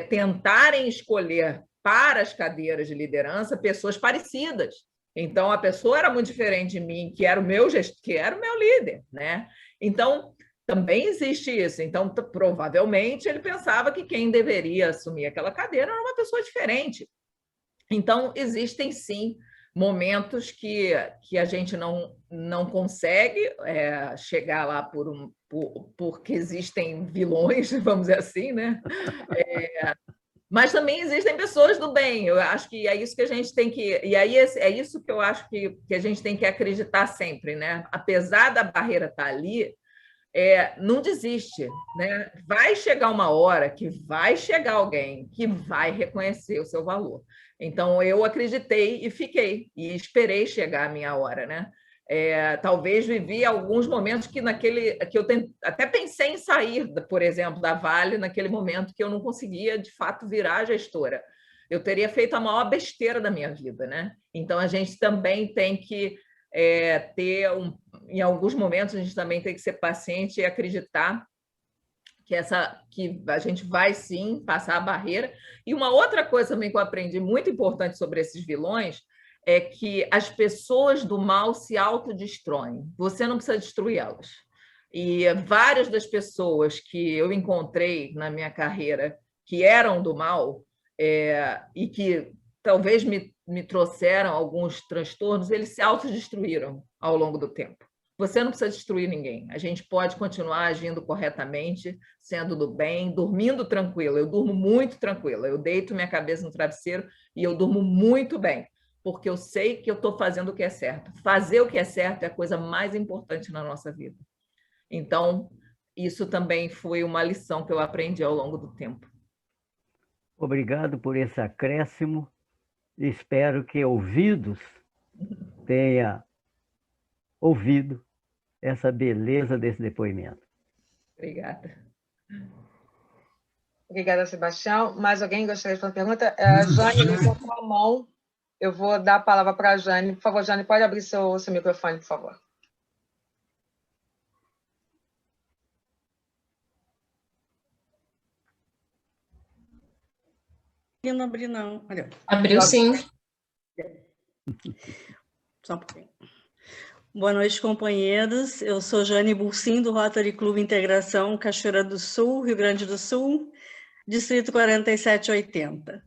tentarem escolher para as cadeiras de liderança pessoas parecidas. Então, a pessoa era muito diferente de mim, que era o meu líder, né? Então, também existe isso. Então, provavelmente, ele pensava que quem deveria assumir aquela cadeira era uma pessoa diferente. Então, existem, sim, momentos que a gente não consegue chegar lá porque existem vilões, vamos dizer assim, né? Mas também existem pessoas do bem. Eu acho que é isso que a gente tem que... E aí é isso que eu acho que a gente tem que acreditar sempre, né? Apesar da barreira estar ali, não desiste, né? Vai chegar uma hora que vai chegar alguém que vai reconhecer o seu valor. Então, eu acreditei e fiquei, e esperei chegar a minha hora, né? Talvez vivi alguns momentos que eu até pensei em sair, por exemplo, da Vale, naquele momento que eu não conseguia, de fato, virar gestora. Eu teria feito a maior besteira da minha vida, né? Então, a gente também tem que em alguns momentos, a gente também tem que ser paciente e acreditar que a gente vai, sim, passar a barreira. E uma outra coisa também que eu aprendi muito importante sobre esses vilões é que as pessoas do mal se autodestroem. Você não precisa destruí-las. E várias das pessoas que eu encontrei na minha carreira que eram do mal e que talvez me trouxeram alguns transtornos, eles se autodestruíram ao longo do tempo. Você não precisa destruir ninguém. A gente pode continuar agindo corretamente, sendo do bem, dormindo tranquila. Eu durmo muito tranquila. Eu deito minha cabeça no travesseiro e eu durmo muito bem, porque eu sei que eu estou fazendo o que é certo. Fazer o que é certo é a coisa mais importante na nossa vida. Então, isso também foi uma lição que eu aprendi ao longo do tempo. Obrigado por esse acréscimo. Espero que ouvidos tenha ouvido essa beleza desse depoimento. Obrigada. Obrigada, Sebastião. Mais alguém gostaria de fazer uma pergunta? A Jane levantou a mão. Eu vou dar a palavra para a Jane. Por favor, Jane, pode abrir seu microfone, por favor. Não abri, não. Abriu, sim. Só um pouquinho. Boa noite, companheiros. Eu sou Jane Bulcin, do Rotary Clube Integração Cachoeira do Sul, Rio Grande do Sul, Distrito 4780.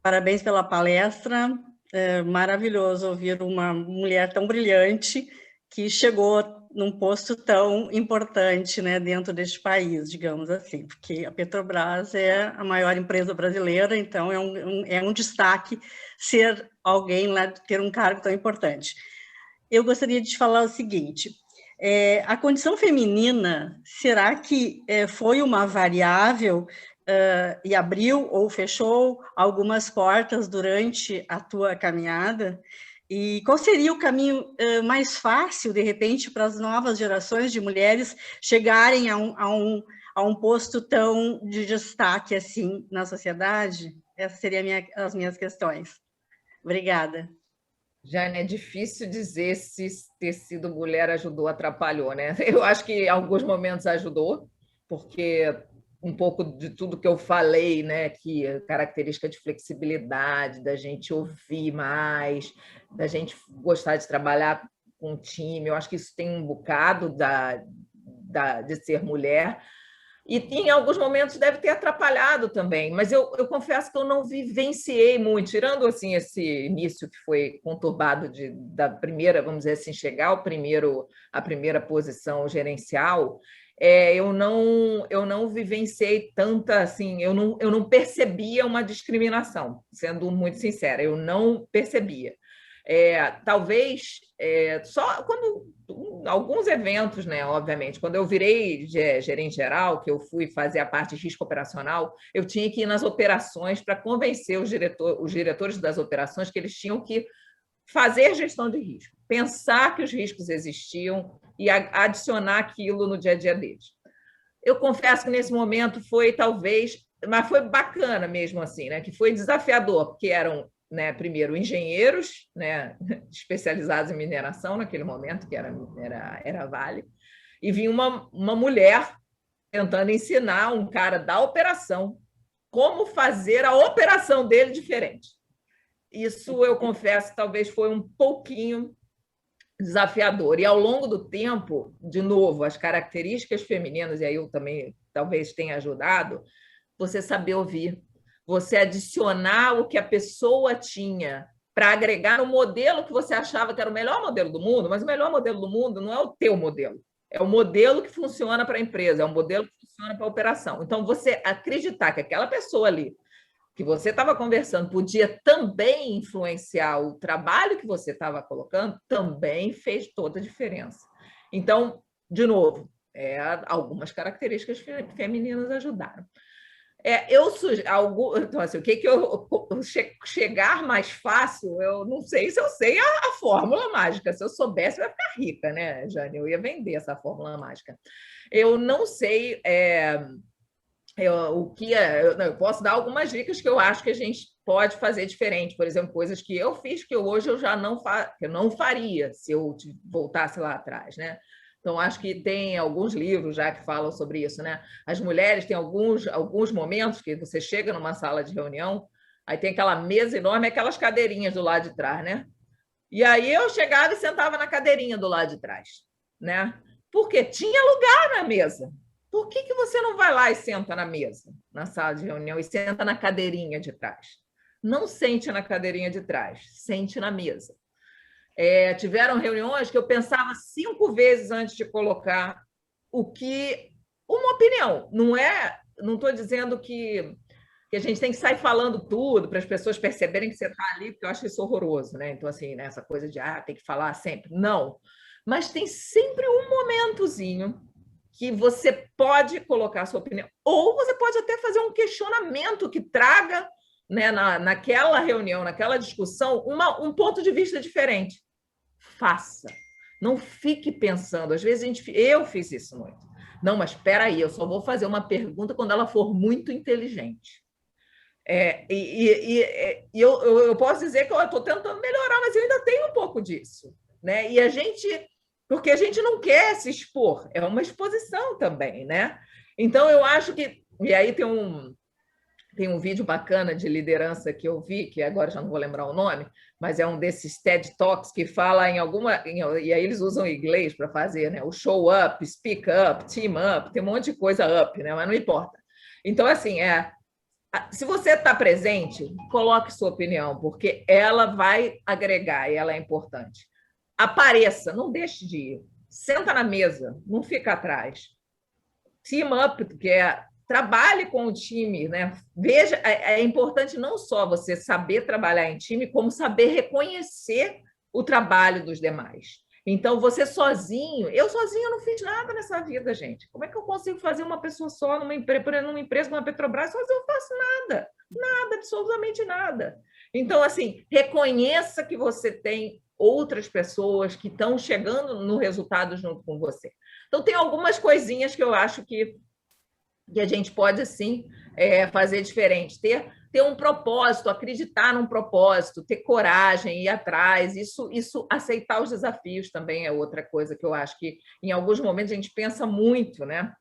Parabéns pela palestra. É maravilhoso ouvir uma mulher tão brilhante que chegou num posto tão importante, né, dentro deste país, digamos assim, porque a Petrobras é a maior empresa brasileira, então é um destaque ser alguém lá, ter um cargo tão importante. Eu gostaria de te falar o seguinte, a condição feminina, será que foi uma variável e abriu ou fechou algumas portas durante a tua caminhada? E qual seria o caminho mais fácil, de repente, para as novas gerações de mulheres chegarem a um posto tão de destaque assim na sociedade? Essas seriam as minhas questões. Obrigada. Jane, é difícil dizer se ter sido mulher ajudou ou atrapalhou, né? Eu acho que em alguns momentos ajudou, porque um pouco de tudo que eu falei, né, que a característica de flexibilidade, da gente ouvir mais, da gente gostar de trabalhar com time, eu acho que isso tem um bocado de ser mulher, e em alguns momentos deve ter atrapalhado também, mas eu confesso que eu não vivenciei muito, tirando assim esse início que foi conturbado da primeira, vamos dizer assim, chegar à primeira posição gerencial. Eu não vivenciei tanta assim, eu não percebia uma discriminação, sendo muito sincera, eu não percebia. Talvez só quando alguns eventos, né, obviamente, quando eu virei gerente geral, que eu fui fazer a parte de risco operacional, eu tinha que ir nas operações para convencer os diretores das operações que eles tinham que fazer gestão de risco, pensar que os riscos existiam e adicionar aquilo no dia a dia deles. Eu confesso que nesse momento foi talvez, mas foi bacana mesmo assim, né, que foi desafiador, porque eram, né, primeiro, engenheiros, né, especializados em mineração naquele momento, que era a Vale, e vinha uma mulher tentando ensinar um cara da operação como fazer a operação dele diferente. isso eu confesso, talvez foi um pouquinho desafiador. E ao longo do tempo, de novo, as características femininas, e aí eu também talvez tenha ajudado, você saber ouvir, você adicionar o que a pessoa tinha para agregar no modelo que você achava que era o melhor modelo do mundo, mas o melhor modelo do mundo não é o teu modelo, é o modelo que funciona para a empresa, é o modelo que funciona para a operação. Então, você acreditar que aquela pessoa ali que você estava conversando podia também influenciar o trabalho que você estava colocando, também fez toda a diferença. Então, de novo, algumas características femininas ajudaram. Então, assim, o que eu chegar mais fácil, eu não sei se eu sei a fórmula mágica. Se eu soubesse, eu ia ficar rica, né, Jane? Eu ia vender essa fórmula mágica. Eu não sei eu posso dar algumas dicas que eu acho que a gente pode fazer diferente. Por exemplo, coisas que eu fiz que hoje eu já não faria se eu voltasse lá atrás, né? Então, acho que tem alguns livros já que falam sobre isso, né? As mulheres têm alguns momentos que você chega numa sala de reunião, aí tem aquela mesa enorme, aquelas cadeirinhas do lado de trás, né? E aí eu chegava e sentava na cadeirinha do lado de trás, né? Porque tinha lugar na mesa. Por que você não vai lá e senta na mesa, na sala de reunião, e senta na cadeirinha de trás? Não sente na cadeirinha de trás, sente na mesa. Tiveram reuniões que eu pensava 5 vezes antes de colocar uma opinião. Não estou dizendo que a gente tem que sair falando tudo para as pessoas perceberem que você está ali, porque eu acho isso horroroso, né? Então, assim, né, essa coisa de tem que falar sempre. Não. Mas tem sempre um momentozinho que você pode colocar a sua opinião. Ou você pode até fazer um questionamento que traga, né, naquela reunião, naquela discussão, um ponto de vista diferente. Faça. Não fique pensando. Às vezes eu fiz isso muito. Não, mas espera aí, eu só vou fazer uma pergunta quando ela for muito inteligente. Eu posso dizer que eu estou tentando melhorar, mas eu ainda tenho um pouco disso, né? Porque a gente não quer se expor, é uma exposição também, né? Então, eu acho que... E aí tem um vídeo bacana de liderança que eu vi, que agora já não vou lembrar o nome, mas é um desses TED Talks que fala e aí eles usam inglês para fazer, né? O show up, speak up, team up, tem um monte de coisa up, né? Mas não importa. Então, assim, se você está presente, coloque sua opinião, porque ela vai agregar e ela é importante. Apareça, não deixe de ir. Senta na mesa, não fica atrás. Team up, que trabalhe com o time, né? Veja, é importante não só você saber trabalhar em time, como saber reconhecer o trabalho dos demais. Então, você sozinho... Eu sozinho não fiz nada nessa vida, gente. Como é que eu consigo fazer uma pessoa só numa empresa, numa Petrobras? Sozinho eu não faço nada. Nada, absolutamente nada. Então, assim, reconheça que você tem outras pessoas que estão chegando no resultado junto com você. Então, tem algumas coisinhas que eu acho que a gente pode, sim, fazer diferente. Ter um propósito, acreditar num propósito, ter coragem, ir atrás, isso aceitar os desafios também é outra coisa que eu acho que, em alguns momentos, a gente pensa muito, né?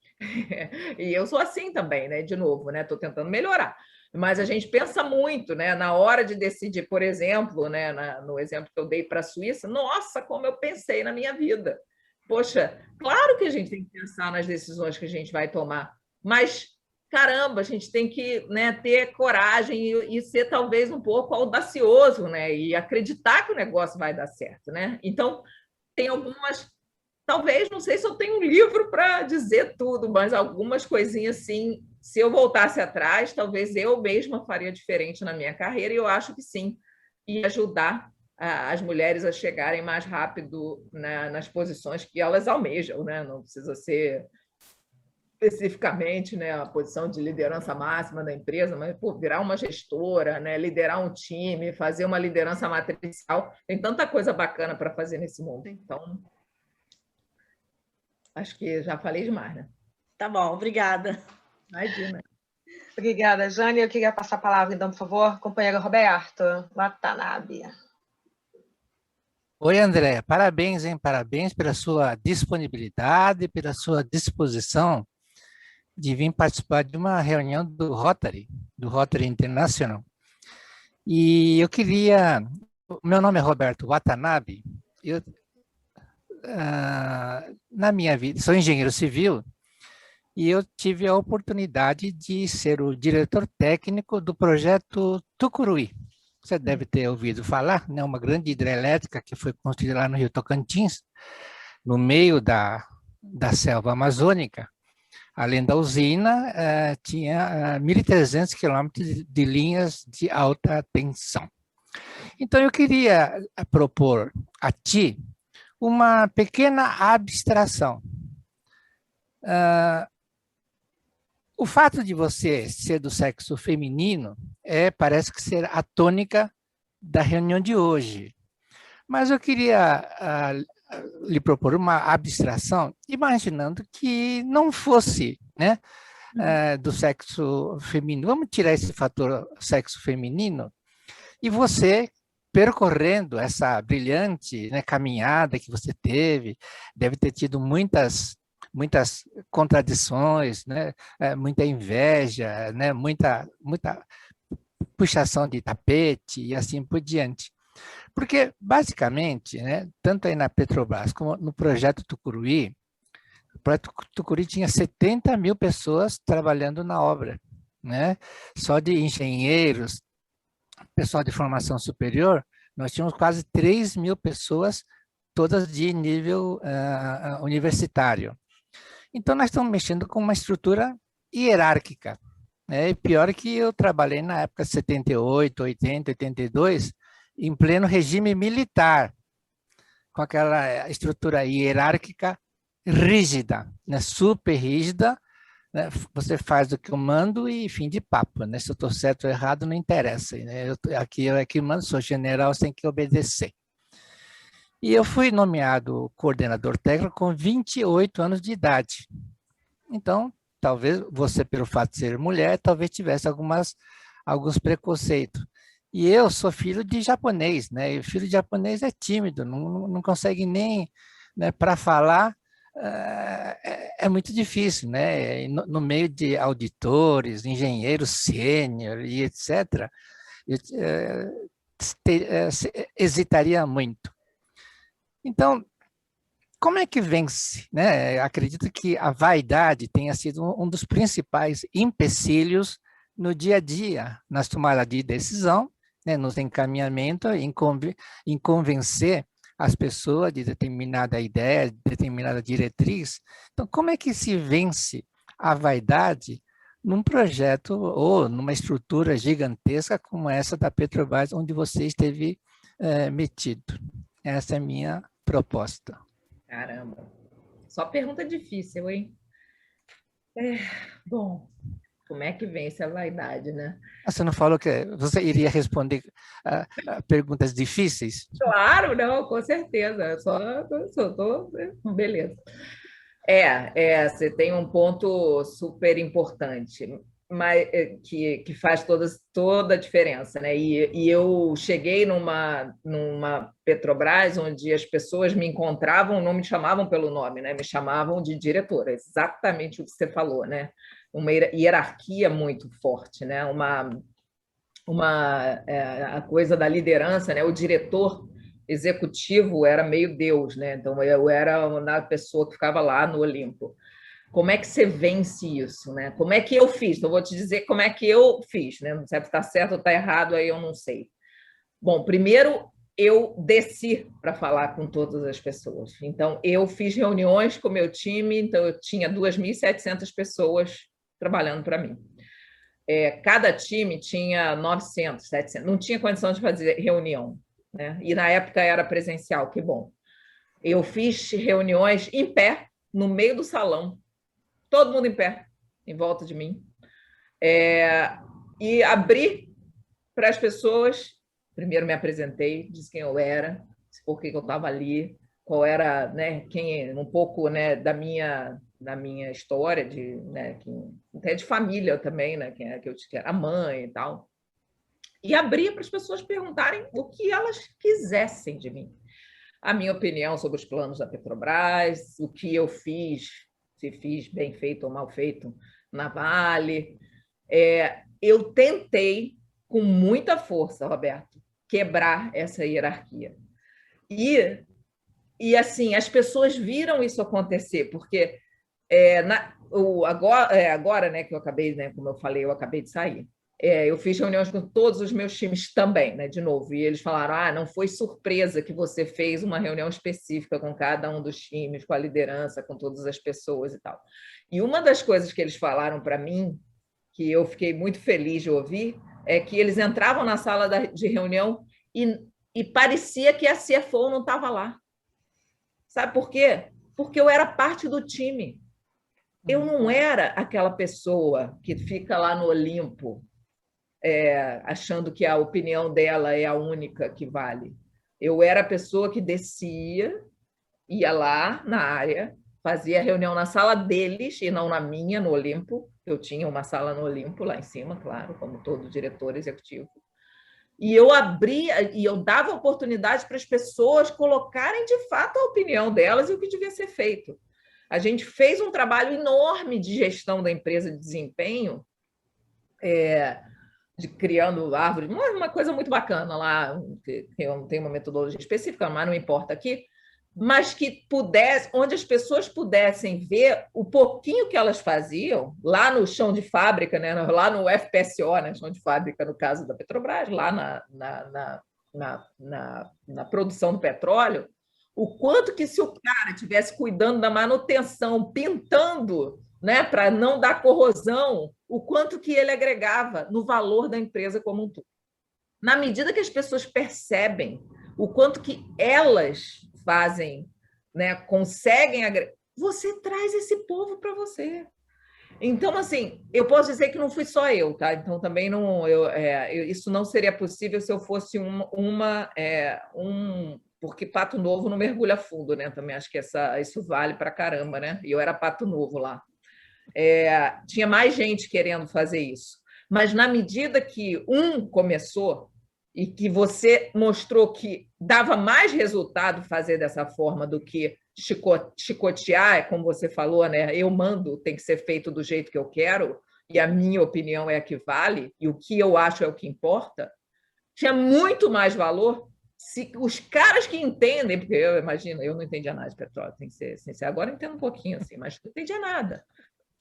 E eu sou assim também, né? De novo, né? Estou tentando melhorar. Mas a gente pensa muito, né? Na hora de decidir, por exemplo, né? No exemplo que eu dei para a Suíça, nossa, como eu pensei na minha vida. Poxa, claro que a gente tem que pensar nas decisões que a gente vai tomar, mas, caramba, a gente tem que, né, ter coragem e ser talvez um pouco audacioso, né? E acreditar que o negócio vai dar certo, né? Então, tem algumas... Talvez, não sei se eu tenho um livro para dizer tudo, mas algumas coisinhas, sim, se eu voltasse atrás, talvez eu mesma faria diferente na minha carreira, e eu acho que sim, e ajudar as mulheres a chegarem mais rápido, né, nas posições que elas almejam, né? Não precisa ser especificamente, né, a posição de liderança máxima da empresa, mas virar uma gestora, né, liderar um time, fazer uma liderança matricial, tem tanta coisa bacana para fazer nesse mundo. Então, acho que já falei demais, né? Tá bom, obrigada. Imagina. Obrigada, Jane. Eu queria passar a palavra, então, por favor, companheiro Roberto Watanabe. Oi, André. Parabéns, hein? Parabéns pela sua disponibilidade, pela sua disposição de vir participar de uma reunião do Rotary International. E eu queria... Meu nome é Roberto Watanabe. Na minha vida, sou engenheiro civil, e eu tive a oportunidade de ser o diretor técnico do projeto Tucuruí. Você deve ter ouvido falar, né? Uma grande hidrelétrica que foi construída lá no Rio Tocantins, no meio da selva amazônica. Além da usina, tinha 1.300 quilômetros de linhas de alta tensão. Então, eu queria propor a ti uma pequena abstração. O fato de você ser do sexo feminino parece que ser a tônica da reunião de hoje. Mas eu queria lhe propor uma abstração, imaginando que não fosse, né, do sexo feminino. Vamos tirar esse fator sexo feminino e você, percorrendo essa brilhante, né, caminhada que você teve, deve ter tido muitas contradições, né, muita inveja, né, muita puxação de tapete e assim por diante. Porque, basicamente, né, tanto aí na Petrobras como no projeto Tucuruí, o projeto Tucuruí tinha 70 mil pessoas trabalhando na obra, né? Só de engenheiros, pessoal de formação superior, nós tínhamos quase 3 mil pessoas, todas de nível universitário. Então, nós estamos mexendo com uma estrutura hierárquica, né? E pior que eu trabalhei na época de 78, 80, 82, em pleno regime militar, com aquela estrutura hierárquica rígida, né? Super rígida, né? Você faz o que eu mando e fim de papo, né? Se eu estou certo ou errado, não interessa, né? Eu é que mando, sou general, você tem que obedecer. E eu fui nomeado coordenador técnico com 28 anos de idade. Então, talvez você, pelo fato de ser mulher, talvez tivesse alguns preconceitos. E eu sou filho de japonês, né? E o filho de japonês é tímido, não consegue nem, né, para falar, é muito difícil, né? No meio de auditores, engenheiros sênior e etc., eu hesitaria muito. Então, como é que vence, né? Acredito que a vaidade tenha sido um dos principais empecilhos no dia a dia, nas tomadas de decisão, né, nos encaminhamentos, em convencer as pessoas de determinada ideia, de determinada diretriz. Então, como é que se vence a vaidade num projeto ou numa estrutura gigantesca como essa da Petrobras, onde você esteve metido? Essa é a minha proposta. Caramba, só pergunta difícil, hein? Bom, como é que vence a vaidade, né? Você não falou que você iria responder perguntas difíceis? Claro, não, com certeza. Beleza. Você tem um ponto super importante, mas que faz toda a diferença, né? E eu cheguei numa Petrobras onde as pessoas me encontravam, não me chamavam pelo nome, né? Me chamavam de diretora, exatamente o que você falou, né? Uma hierarquia muito forte, né? A coisa da liderança, né? O diretor executivo era meio Deus, né? Então eu era uma pessoa que ficava lá no Olimpo. Como é que você vence isso, né? Como é que eu fiz? Então, eu vou te dizer como é que eu fiz, né? Não sei se está certo ou está errado, aí eu não sei. Bom, primeiro eu desci para falar com todas as pessoas. Então, eu fiz reuniões com o meu time, então eu tinha 2.700 pessoas trabalhando para mim. Cada time tinha 900, 700, não tinha condição de fazer reunião, né? E na época era presencial, que bom. Eu fiz reuniões em pé, no meio do salão, todo mundo em pé, em volta de mim, e abri para as pessoas. Primeiro me apresentei, disse quem eu era, por que eu estava ali, qual era, né, um pouco, né, da minha história, né, até de família também, né, quem era que eu tinha, a mãe e tal. E abria para as pessoas perguntarem o que elas quisessem de mim. A minha opinião sobre os planos da Petrobras, o que eu fiz, se fiz bem feito ou mal feito na Vale. Eu tentei com muita força, Roberto, quebrar essa hierarquia. E assim, as pessoas viram isso acontecer, porque agora, né, que eu acabei, né, como eu falei, eu acabei de sair. Eu fiz reuniões com todos os meus times também, né, de novo, e eles falaram, não foi surpresa que você fez uma reunião específica com cada um dos times, com a liderança, com todas as pessoas e tal. E uma das coisas que eles falaram para mim, que eu fiquei muito feliz de ouvir, é que eles entravam na sala de reunião e parecia que a CFO não estava lá. Sabe por quê? Porque eu era parte do time. Eu não era aquela pessoa que fica lá no Olimpo, achando que a opinião dela é a única que vale. Eu era a pessoa que descia, ia lá na área, fazia reunião na sala deles e não na minha, no Olimpo. Eu tinha uma sala no Olimpo lá em cima, claro, como todo diretor executivo. E eu abria e eu dava oportunidade para as pessoas colocarem de fato a opinião delas e o que devia ser feito. A gente fez um trabalho enorme de gestão da empresa de desempenho, de criando árvores, uma coisa muito bacana lá, tem uma metodologia específica, mas não importa aqui, mas que onde as pessoas pudessem ver o pouquinho que elas faziam lá no chão de fábrica, né, lá no FPSO, né, chão de fábrica no caso da Petrobras, lá na produção do petróleo, o quanto que se o cara estivesse cuidando da manutenção, pintando, né, para não dar corrosão, o quanto que ele agregava no valor da empresa como um todo. Na medida que as pessoas percebem o quanto que elas fazem, né, conseguem agregar, você traz esse povo para você. Então, assim, eu posso dizer que não fui só eu, tá? Então, também não, isso não seria possível se eu fosse porque pato novo não mergulha fundo, né? Também acho que isso vale para caramba, né? E eu era pato novo lá. Tinha mais gente querendo fazer isso. Mas na medida que começou e que você mostrou que dava mais resultado fazer dessa forma do que chicotear, como você falou, né? Eu mando, tem que ser feito do jeito que eu quero, e a minha opinião é a que vale, e o que eu acho é o que importa, tinha muito mais valor se os caras que entendem, porque eu imagino, eu não entendia nada de petróleo, tem que ser sincero, agora eu entendo um pouquinho, assim, mas não entendia nada.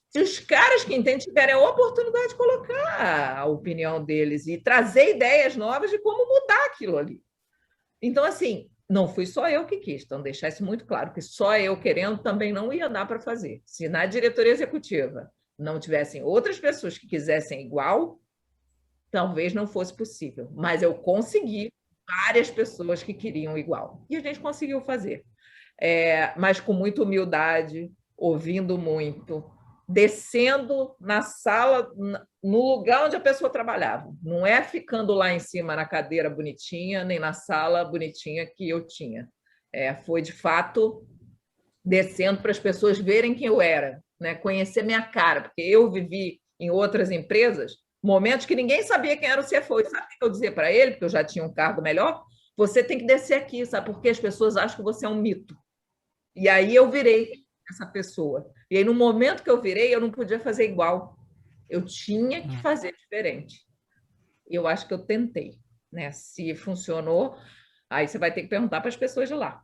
Se os caras que entendem tiverem a oportunidade de colocar a opinião deles e trazer ideias novas de como mudar aquilo ali. Então, assim, não fui só eu que quis, então deixar isso muito claro, que só eu querendo também não ia dar para fazer. Se na diretoria executiva não tivessem outras pessoas que quisessem igual, talvez não fosse possível. Mas eu consegui várias pessoas que queriam igual. E a gente conseguiu fazer. Mas com muita humildade, ouvindo muito, descendo na sala, no lugar onde a pessoa trabalhava. Não é ficando lá em cima na cadeira bonitinha, nem na sala bonitinha que eu tinha. Foi, de fato, descendo para as pessoas verem quem eu era, né? Conhecer minha cara, porque eu vivi em outras empresas momentos que ninguém sabia quem era o CFO. E sabe o que eu dizia para ele, porque eu já tinha um cargo melhor? Você tem que descer aqui, sabe? Porque as pessoas acham que você é um mito. E aí eu virei essa pessoa. E aí, no momento que eu virei, eu não podia fazer igual. Eu tinha que fazer diferente. E eu acho que eu tentei, né? Se funcionou, aí você vai ter que perguntar para as pessoas de lá.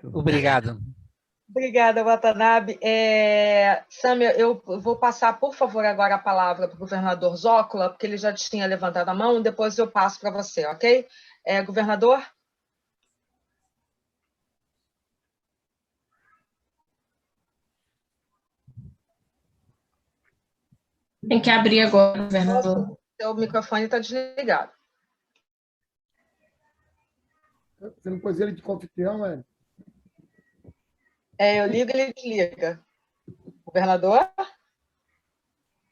Obrigado. Obrigada, Watanabe. Sâmia, eu vou passar, por favor, agora a palavra para o governador Zócola, porque ele já tinha levantado a mão, depois eu passo para você, ok? Governador? Tem que abrir agora, governador. Seu microfone está desligado. Você não pôs ele de confitrião, é? Eu ligo e ele desliga. Governador?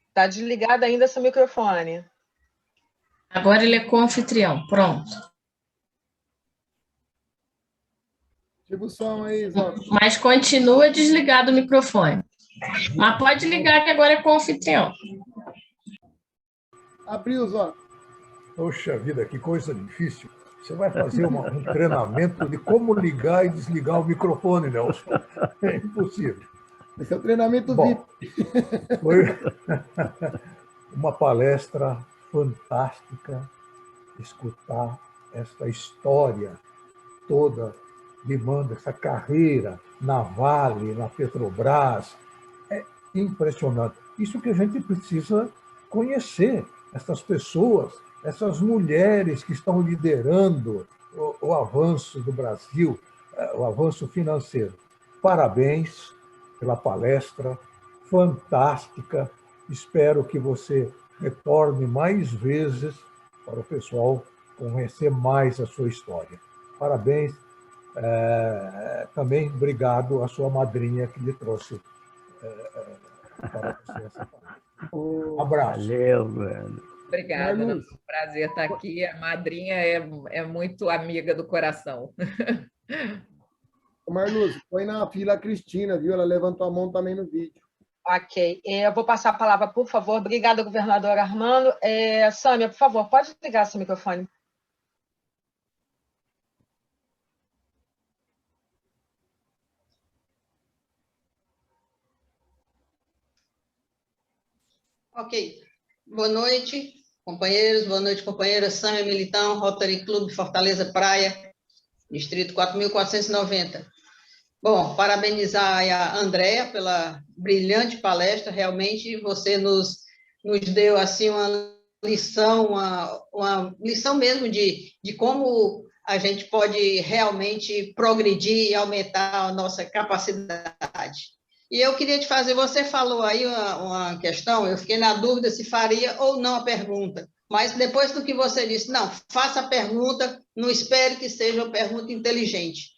Está desligado ainda seu microfone. Agora ele é co-anfitrião. Pronto. Ativa o som aí, Zó. Mas continua desligado o microfone. Mas pode ligar que agora é co-anfitrião. Abriu, Zó. Poxa vida, que coisa difícil. Você vai fazer um treinamento de como ligar e desligar o microfone, Nelson. É impossível. Esse é o treinamento Bom, VIP. uma palestra fantástica, escutar essa história toda de Manda, essa carreira na Vale, na Petrobras. É impressionante. Isso que a gente precisa conhecer, essas pessoas, essas mulheres que estão liderando o avanço do Brasil, o avanço financeiro. Parabéns pela palestra, fantástica. Espero que você retorne mais vezes para o pessoal conhecer mais a sua história. Parabéns. Também obrigado à sua madrinha que lhe trouxe para você essa palestra. Abraço. Valeu, velho. Obrigada, Marluz. é um prazer estar aqui. A madrinha é muito amiga do coração. Ô, Marluz, põe na fila a Cristina, viu? Ela levantou a mão também no vídeo. Ok. Eu vou passar a palavra, por favor. Obrigada, governador Armando. Sâmia, por favor, pode ligar seu microfone. Ok. Boa noite, companheiros. Boa noite, companheira Sâmia Militão, Rotary Clube Fortaleza Praia, distrito 4.490. Bom, parabenizar a Andréa pela brilhante palestra. Realmente, você nos deu assim, uma lição mesmo de como a gente pode realmente progredir e aumentar a nossa capacidade. E eu queria te fazer, você falou aí uma questão, eu fiquei na dúvida se faria ou não a pergunta, mas depois do que você disse, não, faça a pergunta, não espere que seja uma pergunta inteligente.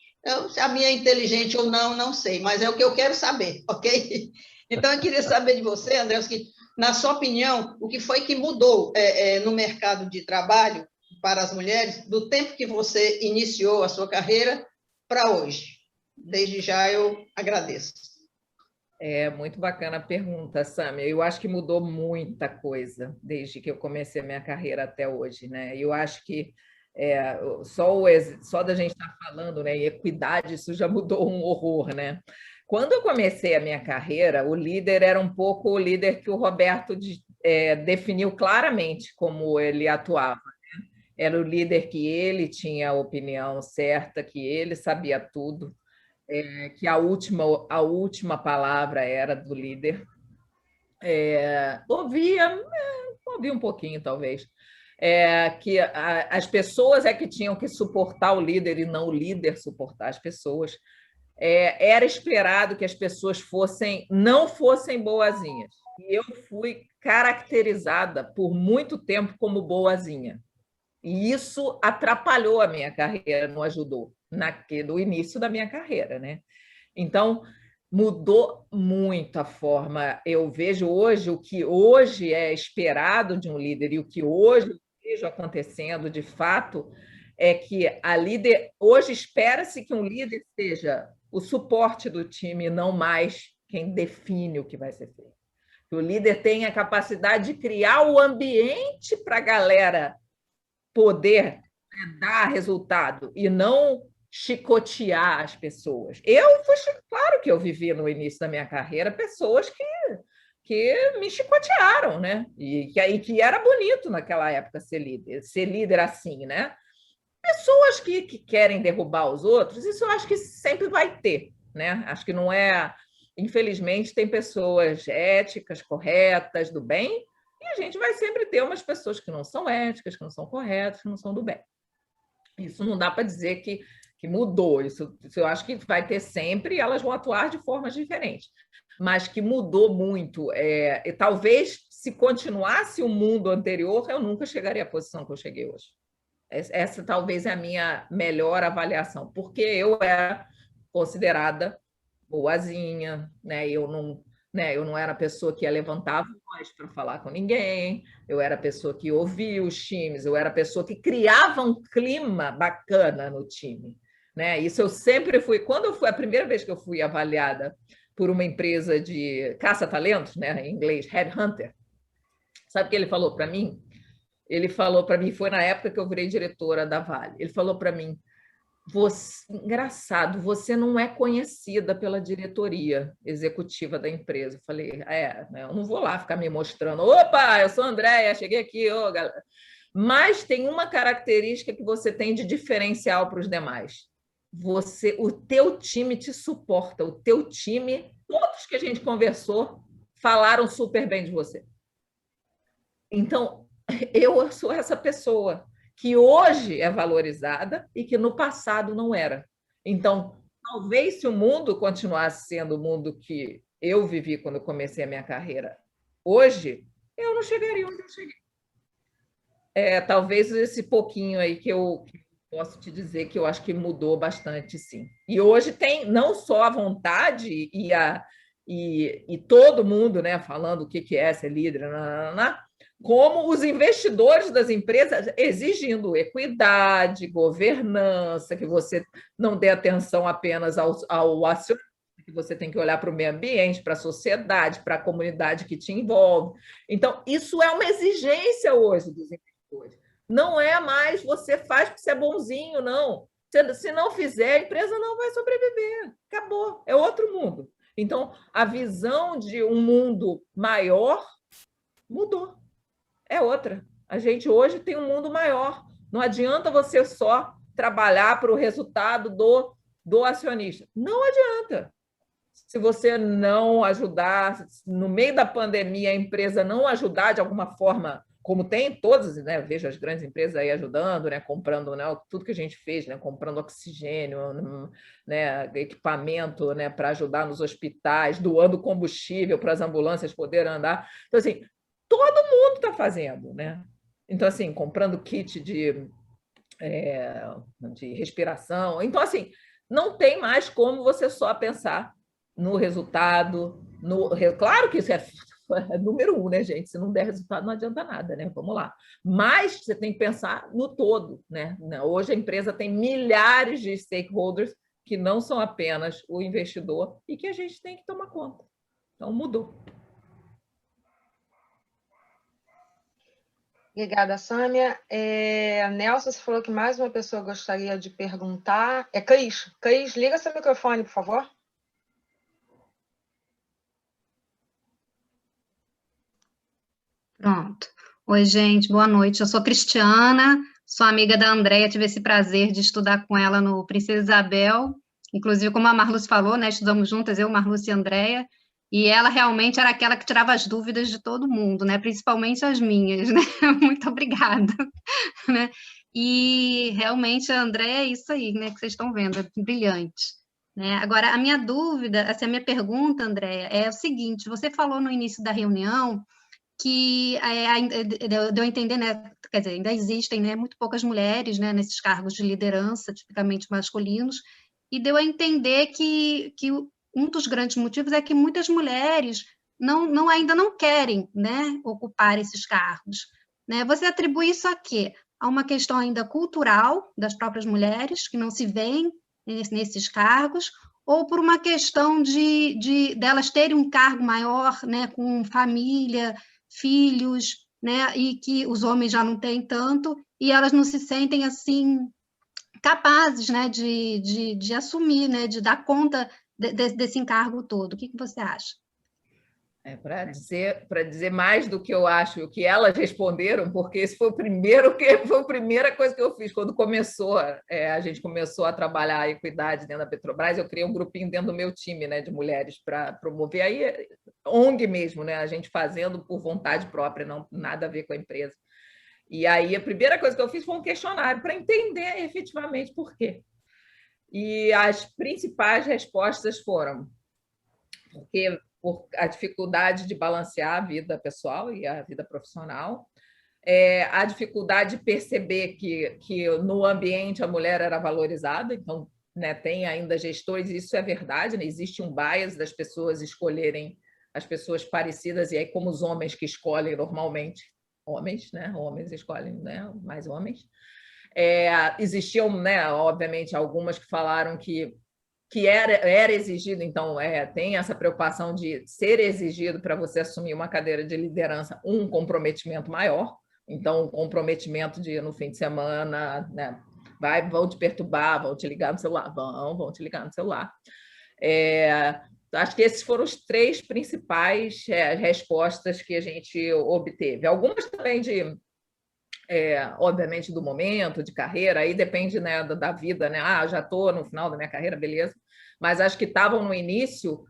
Se a minha é inteligente ou não, não sei, mas é o que eu quero saber, ok? Então, eu queria saber de você, André, na sua opinião, o que foi que mudou no mercado de trabalho para as mulheres do tempo que você iniciou a sua carreira para hoje? Desde já eu agradeço. É muito bacana a pergunta, Sâmia. Eu acho que mudou muita coisa desde que eu comecei a minha carreira até hoje, né? Eu acho que só da gente estar falando, né, em equidade, isso já mudou um horror, né? Quando eu comecei a minha carreira, o líder era um pouco o líder que o Roberto definiu claramente como ele atuava, né? Era o líder que ele tinha a opinião certa, que ele sabia tudo. Que a última palavra era do líder. Ouvia um pouquinho, talvez. Que as pessoas que tinham que suportar o líder e não o líder suportar as pessoas. Era esperado que as pessoas não fossem boazinhas. E eu fui caracterizada por muito tempo como boazinha. E isso atrapalhou a minha carreira, não ajudou no início da minha carreira, né? Então, mudou muito a forma. Eu vejo hoje o que hoje é esperado de um líder e o que hoje eu vejo acontecendo de fato é que hoje espera-se que um líder seja o suporte do time, não mais quem define o que vai ser feito. Que o líder tenha a capacidade de criar o ambiente para a galera poder dar resultado e não chicotear as pessoas. Claro que eu vivi no início da minha carreira pessoas que me chicotearam, né? E que era bonito naquela época ser líder assim, né? Pessoas que querem derrubar os outros, isso eu acho que sempre vai ter, né? Acho que não é... Infelizmente, tem pessoas éticas, corretas, do bem, e a gente vai sempre ter umas pessoas que não são éticas, que não são corretas, que não são do bem. Isso não dá para dizer que mudou. Isso eu acho que vai ter sempre, e elas vão atuar de formas diferentes. Mas que mudou muito. E talvez, se continuasse o mundo anterior, eu nunca chegaria à posição que eu cheguei hoje. Essa talvez é a minha melhor avaliação, porque eu era considerada boazinha, né? Eu não era a pessoa que ia levantar a voz para falar com ninguém, eu era a pessoa que ouvia os times, eu era a pessoa que criava um clima bacana no time, né? Isso eu sempre fui. A primeira vez que eu fui avaliada por uma empresa de caça-talentos, né, em inglês, headhunter, sabe o que ele falou para mim? Ele falou para mim, foi na época que eu virei diretora da Vale, ele falou para mim: engraçado, você não é conhecida pela diretoria executiva da empresa. Eu falei, né, eu não vou lá ficar me mostrando, opa, eu sou a Andréia, cheguei aqui, ô, galera. Mas tem uma característica que você tem de diferencial para os demais. O teu time te suporta, o teu time, todos que a gente conversou, falaram super bem de você. Então, eu sou essa pessoa que hoje é valorizada e que no passado não era. Então, talvez se o mundo continuasse sendo o mundo que eu vivi quando eu comecei a minha carreira hoje, eu não chegaria onde eu cheguei. Talvez esse pouquinho aí que eu posso te dizer que eu acho que mudou bastante, sim. E hoje tem não só a vontade e todo mundo, né, falando o que é ser líder, como os investidores das empresas exigindo equidade, governança, que você não dê atenção apenas ao acionista, que você tem que olhar para o meio ambiente, para a sociedade, para a comunidade que te envolve. Então, isso é uma exigência hoje dos investidores. Não é mais você faz porque você é bonzinho, não. Se não fizer, a empresa não vai sobreviver. Acabou. É outro mundo. Então, a visão de um mundo maior mudou. É outra. A gente hoje tem um mundo maior. Não adianta você só trabalhar para o resultado do acionista. Não adianta. Se você não ajudar, no meio da pandemia, a empresa não ajudar de alguma forma, como tem todas, né? Vejo as grandes empresas aí ajudando, né? Comprando, né? Tudo que a gente fez, né? Comprando oxigênio, né? Equipamento, né? Para ajudar nos hospitais, doando combustível para as ambulâncias poderem andar. Então, assim, todo mundo está fazendo, né? Então, assim, comprando kit de respiração. Então, assim, não tem mais como você só pensar no resultado. Claro que isso é número 1, né, gente? Se não der resultado, não adianta nada, né? Vamos lá. Mas você tem que pensar no todo, né? Hoje a empresa tem milhares de stakeholders que não são apenas o investidor e que a gente tem que tomar conta. Então, mudou. Obrigada, Sâmia. Nelson, você falou que mais uma pessoa gostaria de perguntar. Cris. Cris, liga seu microfone, por favor. Pronto. Oi, gente, boa noite. Eu sou Cristiana, sou amiga da Andréia, tive esse prazer de estudar com ela no Princesa Isabel. Inclusive, como a Marluce falou, né, estudamos juntas, eu, Marluce e a Andréia. E ela realmente era aquela que tirava as dúvidas de todo mundo, né? Principalmente as minhas, né? Muito obrigada. Né? E realmente a Andréia é isso aí, né? Que vocês estão vendo, é brilhante. Né? Agora, a minha dúvida, assim, a minha pergunta, Andréia, é o seguinte: você falou no início da reunião que deu a entender, né? Quer dizer, ainda existem, né, muito poucas mulheres, né, nesses cargos de liderança, tipicamente masculinos, e deu a entender que um dos grandes motivos é que muitas mulheres ainda não querem, né, ocupar esses cargos. Né? Você atribui isso a quê? A uma questão ainda cultural das próprias mulheres, que não se veem nesses cargos, ou por uma questão de delas terem um cargo maior, né, com família, filhos, né, e que os homens já não têm tanto, e elas não se sentem assim capazes, né, de assumir, né, de dar conta desse encargo todo. O que você acha? Para dizer mais do que eu acho, o que elas responderam, porque esse foi a primeira coisa que eu fiz quando a gente começou a trabalhar a equidade dentro da Petrobras. Eu criei um grupinho dentro do meu time, né, de mulheres para promover aí ONG mesmo, né, a gente fazendo por vontade própria, não nada a ver com a empresa. E aí a primeira coisa que eu fiz foi um questionário para entender efetivamente por quê. E as principais respostas foram por a dificuldade de balancear a vida pessoal e a vida profissional, a dificuldade de perceber que no ambiente a mulher era valorizada, então, né, tem ainda gestores, e isso é verdade, né, existe um bias das pessoas escolherem as pessoas parecidas, e aí como os homens que escolhem normalmente, homens escolhem, né, mais homens. Existiam, né, obviamente, algumas que falaram que era exigido, então tem essa preocupação de ser exigido para você assumir uma cadeira de liderança um comprometimento maior, então um comprometimento de no fim de semana, né, vão te perturbar, vão te ligar no celular, vão te ligar no celular. Acho que esses foram os 3 principais respostas que a gente obteve. Algumas também obviamente, do momento, de carreira, aí depende, né, da vida, né? Já estou no final da minha carreira, beleza. Mas acho que estavam no início,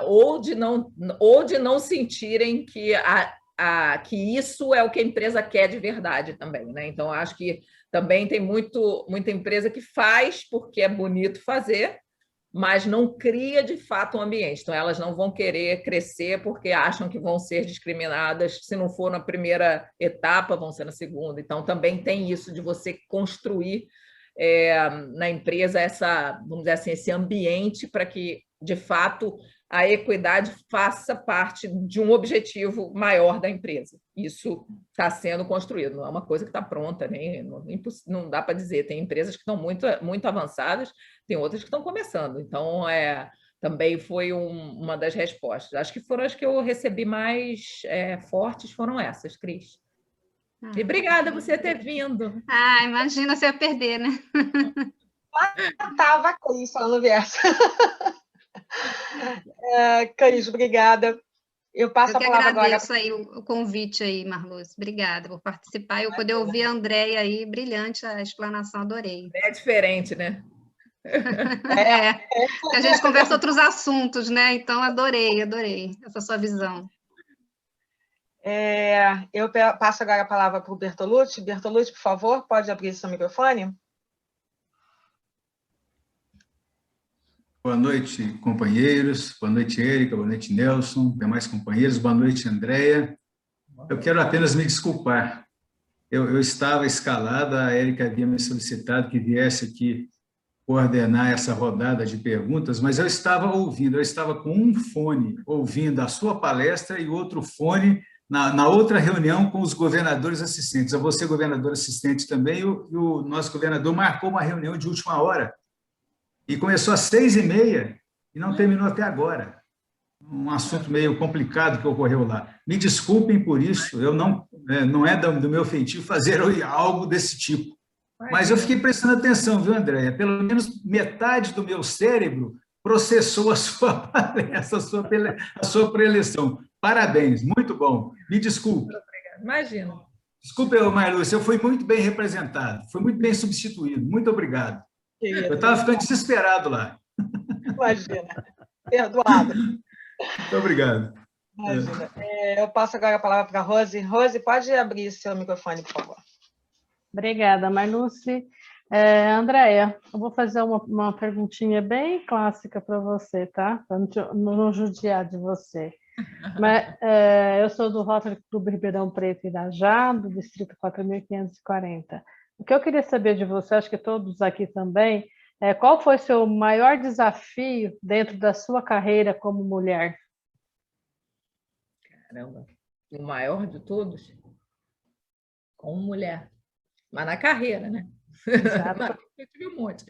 ou de não sentirem que isso é o que a empresa quer de verdade também, né? Então, acho que também tem muita empresa que faz porque é bonito fazer, mas não cria de fato um ambiente. Então, elas não vão querer crescer porque acham que vão ser discriminadas. Se não for na primeira etapa, vão ser na segunda. Então, também tem isso de você construir na empresa vamos dizer assim, esse ambiente para que, de fato, a equidade faça parte de um objetivo maior da empresa. Isso está sendo construído, não é uma coisa que está pronta, não dá para dizer. Tem empresas que estão muito, muito avançadas, tem outras que estão começando. Então, também foi uma das respostas. Acho que foram as que eu recebi mais fortes, foram essas, Cris. E obrigada por você ter vindo. Imagina você ia perder, né? Estava a Cris falando verso. Cris, obrigada. Eu passo a palavra agora. Eu agradeço aí o convite aí, Marlúcia. Obrigada por participar e eu poder ouvir a Andréia aí, brilhante a explanação, adorei. É diferente, né? A gente conversa outros assuntos, né? Então, adorei essa sua visão. Eu passo agora a palavra para o Bertolucci. Bertolucci, por favor, pode abrir seu microfone? Boa noite, companheiros. Boa noite, Érica. Boa noite, Nelson. Demais companheiros. Boa noite, Andréia. Eu quero apenas me desculpar. Eu estava escalada, a Érica havia me solicitado que viesse aqui coordenar essa rodada de perguntas, mas eu estava ouvindo, eu estava com um fone ouvindo a sua palestra e outro fone na outra reunião com os governadores assistentes. Eu vou ser governador assistente também, e o nosso governador marcou uma reunião de última hora. E começou às 6h30 e não terminou até agora. Um assunto meio complicado que ocorreu lá. Me desculpem por isso, eu não é do meu feitio fazer algo desse tipo. Mas eu fiquei prestando atenção, viu, Andréia? Pelo menos metade do meu cérebro processou a sua palestra, a sua preleção. Parabéns, muito bom. Me desculpe. Imagina. Desculpe, Marlúcia, eu fui muito bem representado, fui muito bem substituído. Muito obrigado. Eu estava ficando desesperado lá. Imagina. Perdoado. Muito obrigado. Imagina. Eu passo agora a palavra para a Rose. Rose, pode abrir seu microfone, por favor. Obrigada, Marluce. Andréia, eu vou fazer uma perguntinha bem clássica para você, tá? Para não judiar de você. Mas, eu sou do Rotary Clube Ribeirão Preto Irajá, do distrito 4.540. O que eu queria saber de você, acho que todos aqui também, qual foi o seu maior desafio dentro da sua carreira como mulher? Caramba, o maior de todos? Como mulher. Mas na carreira, né? Exato. Eu tive um monte.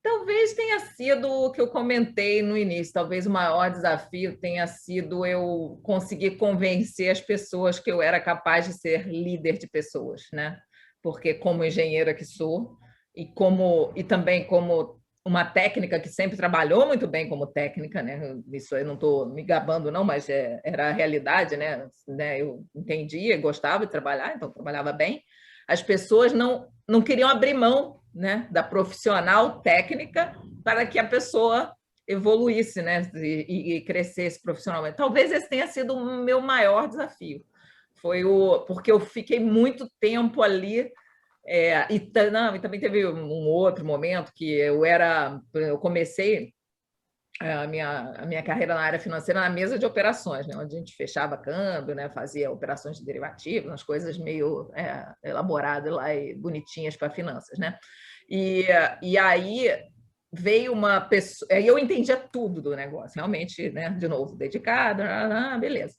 Talvez tenha sido o que eu comentei no início, talvez o maior desafio tenha sido eu conseguir convencer as pessoas que eu era capaz de ser líder de pessoas, né? Porque como engenheira que sou, e também como uma técnica que sempre trabalhou muito bem como técnica, né? Isso eu não estou me gabando, não, mas era a realidade, né? Eu entendia, gostava de trabalhar, então trabalhava bem. As pessoas não queriam abrir mão, né, da profissional técnica para que a pessoa evoluísse, né, e crescesse profissionalmente. Talvez esse tenha sido o meu maior desafio. Porque eu fiquei muito tempo ali. E também teve um outro momento que eu comecei a minha carreira na área financeira na mesa de operações, né, onde a gente fechava câmbio, né, fazia operações de derivativos, umas coisas meio elaboradas lá e bonitinhas para finanças, né? E aí veio uma pessoa, aí eu entendia tudo do negócio, realmente, né, de novo, dedicada, beleza.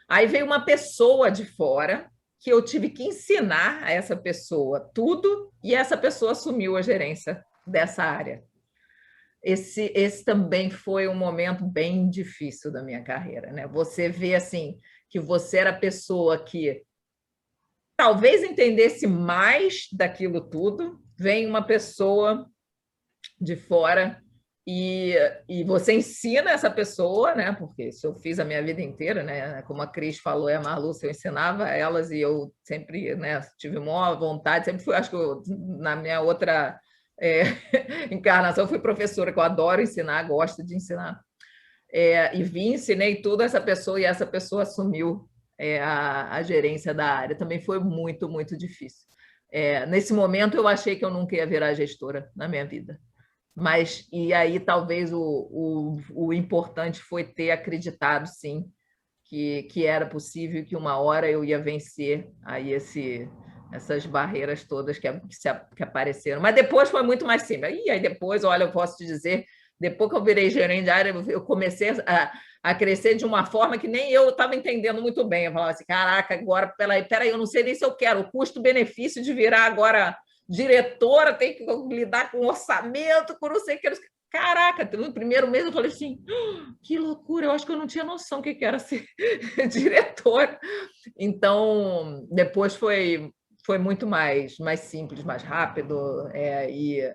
Aí veio uma pessoa de fora que eu tive que ensinar a essa pessoa tudo, e essa pessoa assumiu a gerência dessa área. Esse também foi um momento bem difícil da minha carreira, né? Você vê assim que você era a pessoa que talvez entendesse mais daquilo tudo, vem uma pessoa de fora e você ensina essa pessoa, né? Porque isso eu fiz a minha vida inteira, né? Como a Cris falou, a Marluce, eu ensinava elas e eu sempre, né, tive maior vontade, sempre fui, acho que na minha outra encarnação fui professora, que eu adoro ensinar, gosto de ensinar. E vim, ensinei tudo a essa pessoa e essa pessoa assumiu a gerência da área. Também foi muito, muito difícil. Nesse momento, eu achei que eu nunca ia virar gestora na minha vida. Mas, e aí, talvez o importante foi ter acreditado, sim, que era possível, que uma hora eu ia vencer aí essas barreiras todas que apareceram. Mas depois foi muito mais simples. E aí depois, olha, eu posso te dizer, depois que eu virei gerente de área, eu comecei a crescer de uma forma que nem eu estava entendendo muito bem. Eu falava assim, caraca, agora, peraí, eu não sei nem se eu quero. O custo-benefício de virar agora diretora, tem que lidar com orçamento, com não sei o que. Caraca, no primeiro mês eu falei assim, que loucura, eu acho que eu não tinha noção do que era ser diretora. Então, depois foi muito mais simples, mais rápido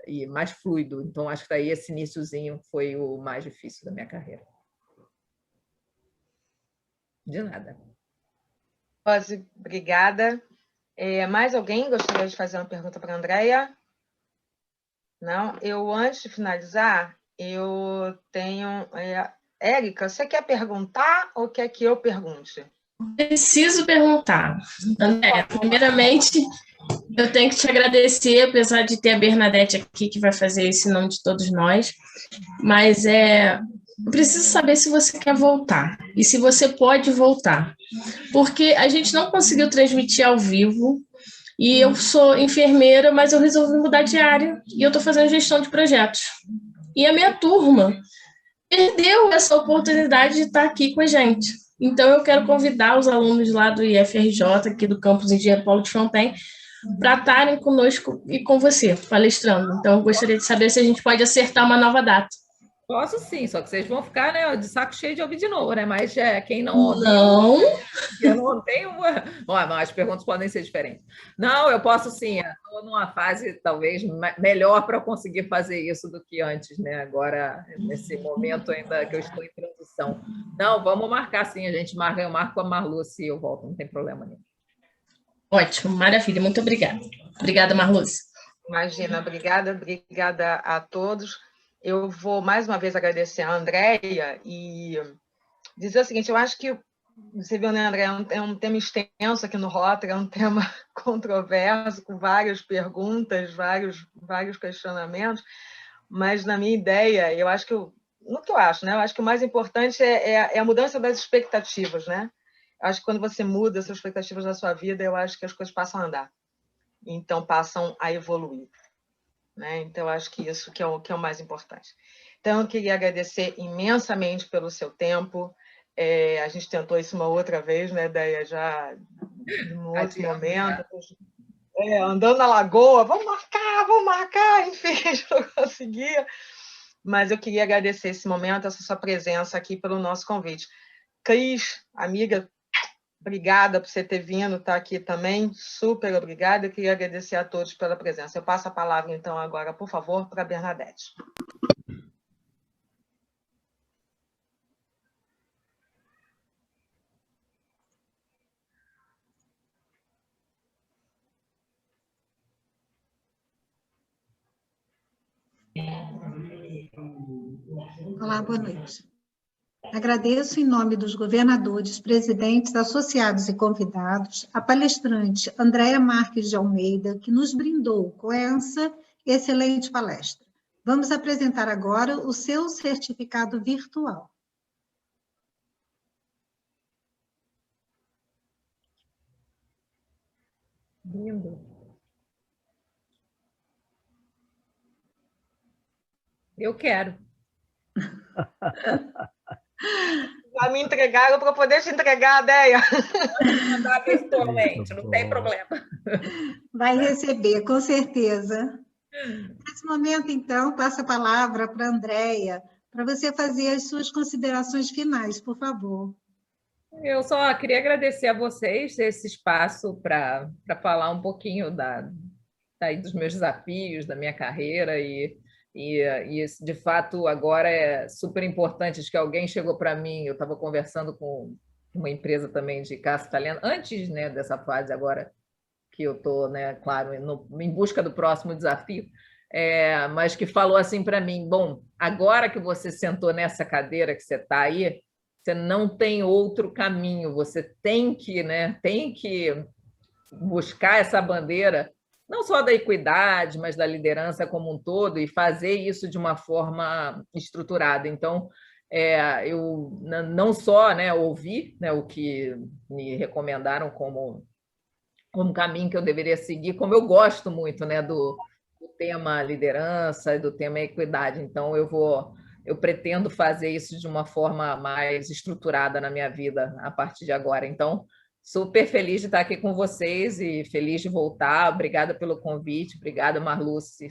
e mais fluido. Então, acho que daí esse iniciozinho foi o mais difícil da minha carreira. De nada. Rose, obrigada. Mais alguém gostaria de fazer uma pergunta para a Andréia? Não? Antes de finalizar, eu tenho... Érica, você quer perguntar ou quer que eu pergunte? Preciso perguntar. André, primeiramente, eu tenho que te agradecer, apesar de ter a Bernadette aqui, que vai fazer esse nome de todos nós, mas eu preciso saber se você quer voltar e se você pode voltar, porque a gente não conseguiu transmitir ao vivo e eu sou enfermeira, mas eu resolvi mudar de área e eu estou fazendo gestão de projetos. E a minha turma perdeu essa oportunidade de estar aqui com a gente. Então, eu quero convidar os alunos lá do IFRJ, aqui do campus Engenheiro Paulo de Fronten, para estarem conosco e com você, palestrando. Então, eu gostaria de saber se a gente pode acertar uma nova data. Posso sim, só que vocês vão ficar, né, de saco cheio de ouvir de novo, né? Mas quem não... Eu não tenho uma... Bom, as perguntas podem ser diferentes. Não, eu posso sim, estou numa fase talvez melhor para conseguir fazer isso do que antes, né? Agora, nesse momento ainda que eu estou em transição. Não, vamos marcar sim, eu marco a Marluce e eu volto, não tem problema nenhum. Ótimo, maravilha, muito obrigada. Obrigada, Marluce. Imagina, obrigada a todos. Eu vou, mais uma vez, agradecer a Andréia e dizer o seguinte, eu acho que, você viu, né, Andréia, é um tema extenso aqui no Rotary, é um tema controverso, com várias perguntas, vários questionamentos, mas, na minha ideia, eu acho que, eu acho que o mais importante é a mudança das expectativas, né? Eu acho que quando você muda as expectativas da sua vida, eu acho que as coisas passam a andar, então passam a evoluir. Né? Então, eu acho que isso que é o mais importante. Então, eu queria agradecer imensamente pelo seu tempo. A gente tentou isso uma outra vez, né, Deia, já num outro momento. Andando na lagoa, vamos marcar, enfim, a gente não conseguia. Mas eu queria agradecer esse momento, essa sua presença aqui pelo nosso convite. Cris, amiga, obrigada por você ter vindo, estar aqui também, super obrigada. Eu queria agradecer a todos pela presença. Eu passo a palavra, então, agora, por favor, para a Bernadette. Olá, boa noite. Agradeço, em nome dos governadores, presidentes, associados e convidados, a palestrante Andréia Marques de Almeida, que nos brindou com essa excelente palestra. Vamos apresentar agora o seu certificado virtual. Lindo. Eu quero. Já me entregaram para poder te entregar, Deia. Pode mandar virtualmente, não tem problema. Vai receber, com certeza. Nesse momento, então, passo a palavra para a Andréia, para você fazer as suas considerações finais, por favor. Eu só queria agradecer a vocês esse espaço para falar um pouquinho dos meus desafios, da minha carreira e de fato agora é super importante. Acho que alguém chegou para mim, eu estava conversando com uma empresa também de caça italiana, antes, né, dessa fase agora que eu estou, né, claro, em busca do próximo desafio, mas que falou assim para mim, bom, agora que você sentou nessa cadeira que você está aí, você não tem outro caminho, você tem que buscar essa bandeira, não só da equidade, mas da liderança como um todo, e fazer isso de uma forma estruturada. Então, eu não só, né, ouvi, né, o que me recomendaram como caminho que eu deveria seguir, como eu gosto muito, né, do tema liderança e do tema equidade. Então, eu pretendo fazer isso de uma forma mais estruturada na minha vida a partir de agora. Então, super feliz de estar aqui com vocês e feliz de voltar. Obrigada pelo convite. Obrigada, Marluce.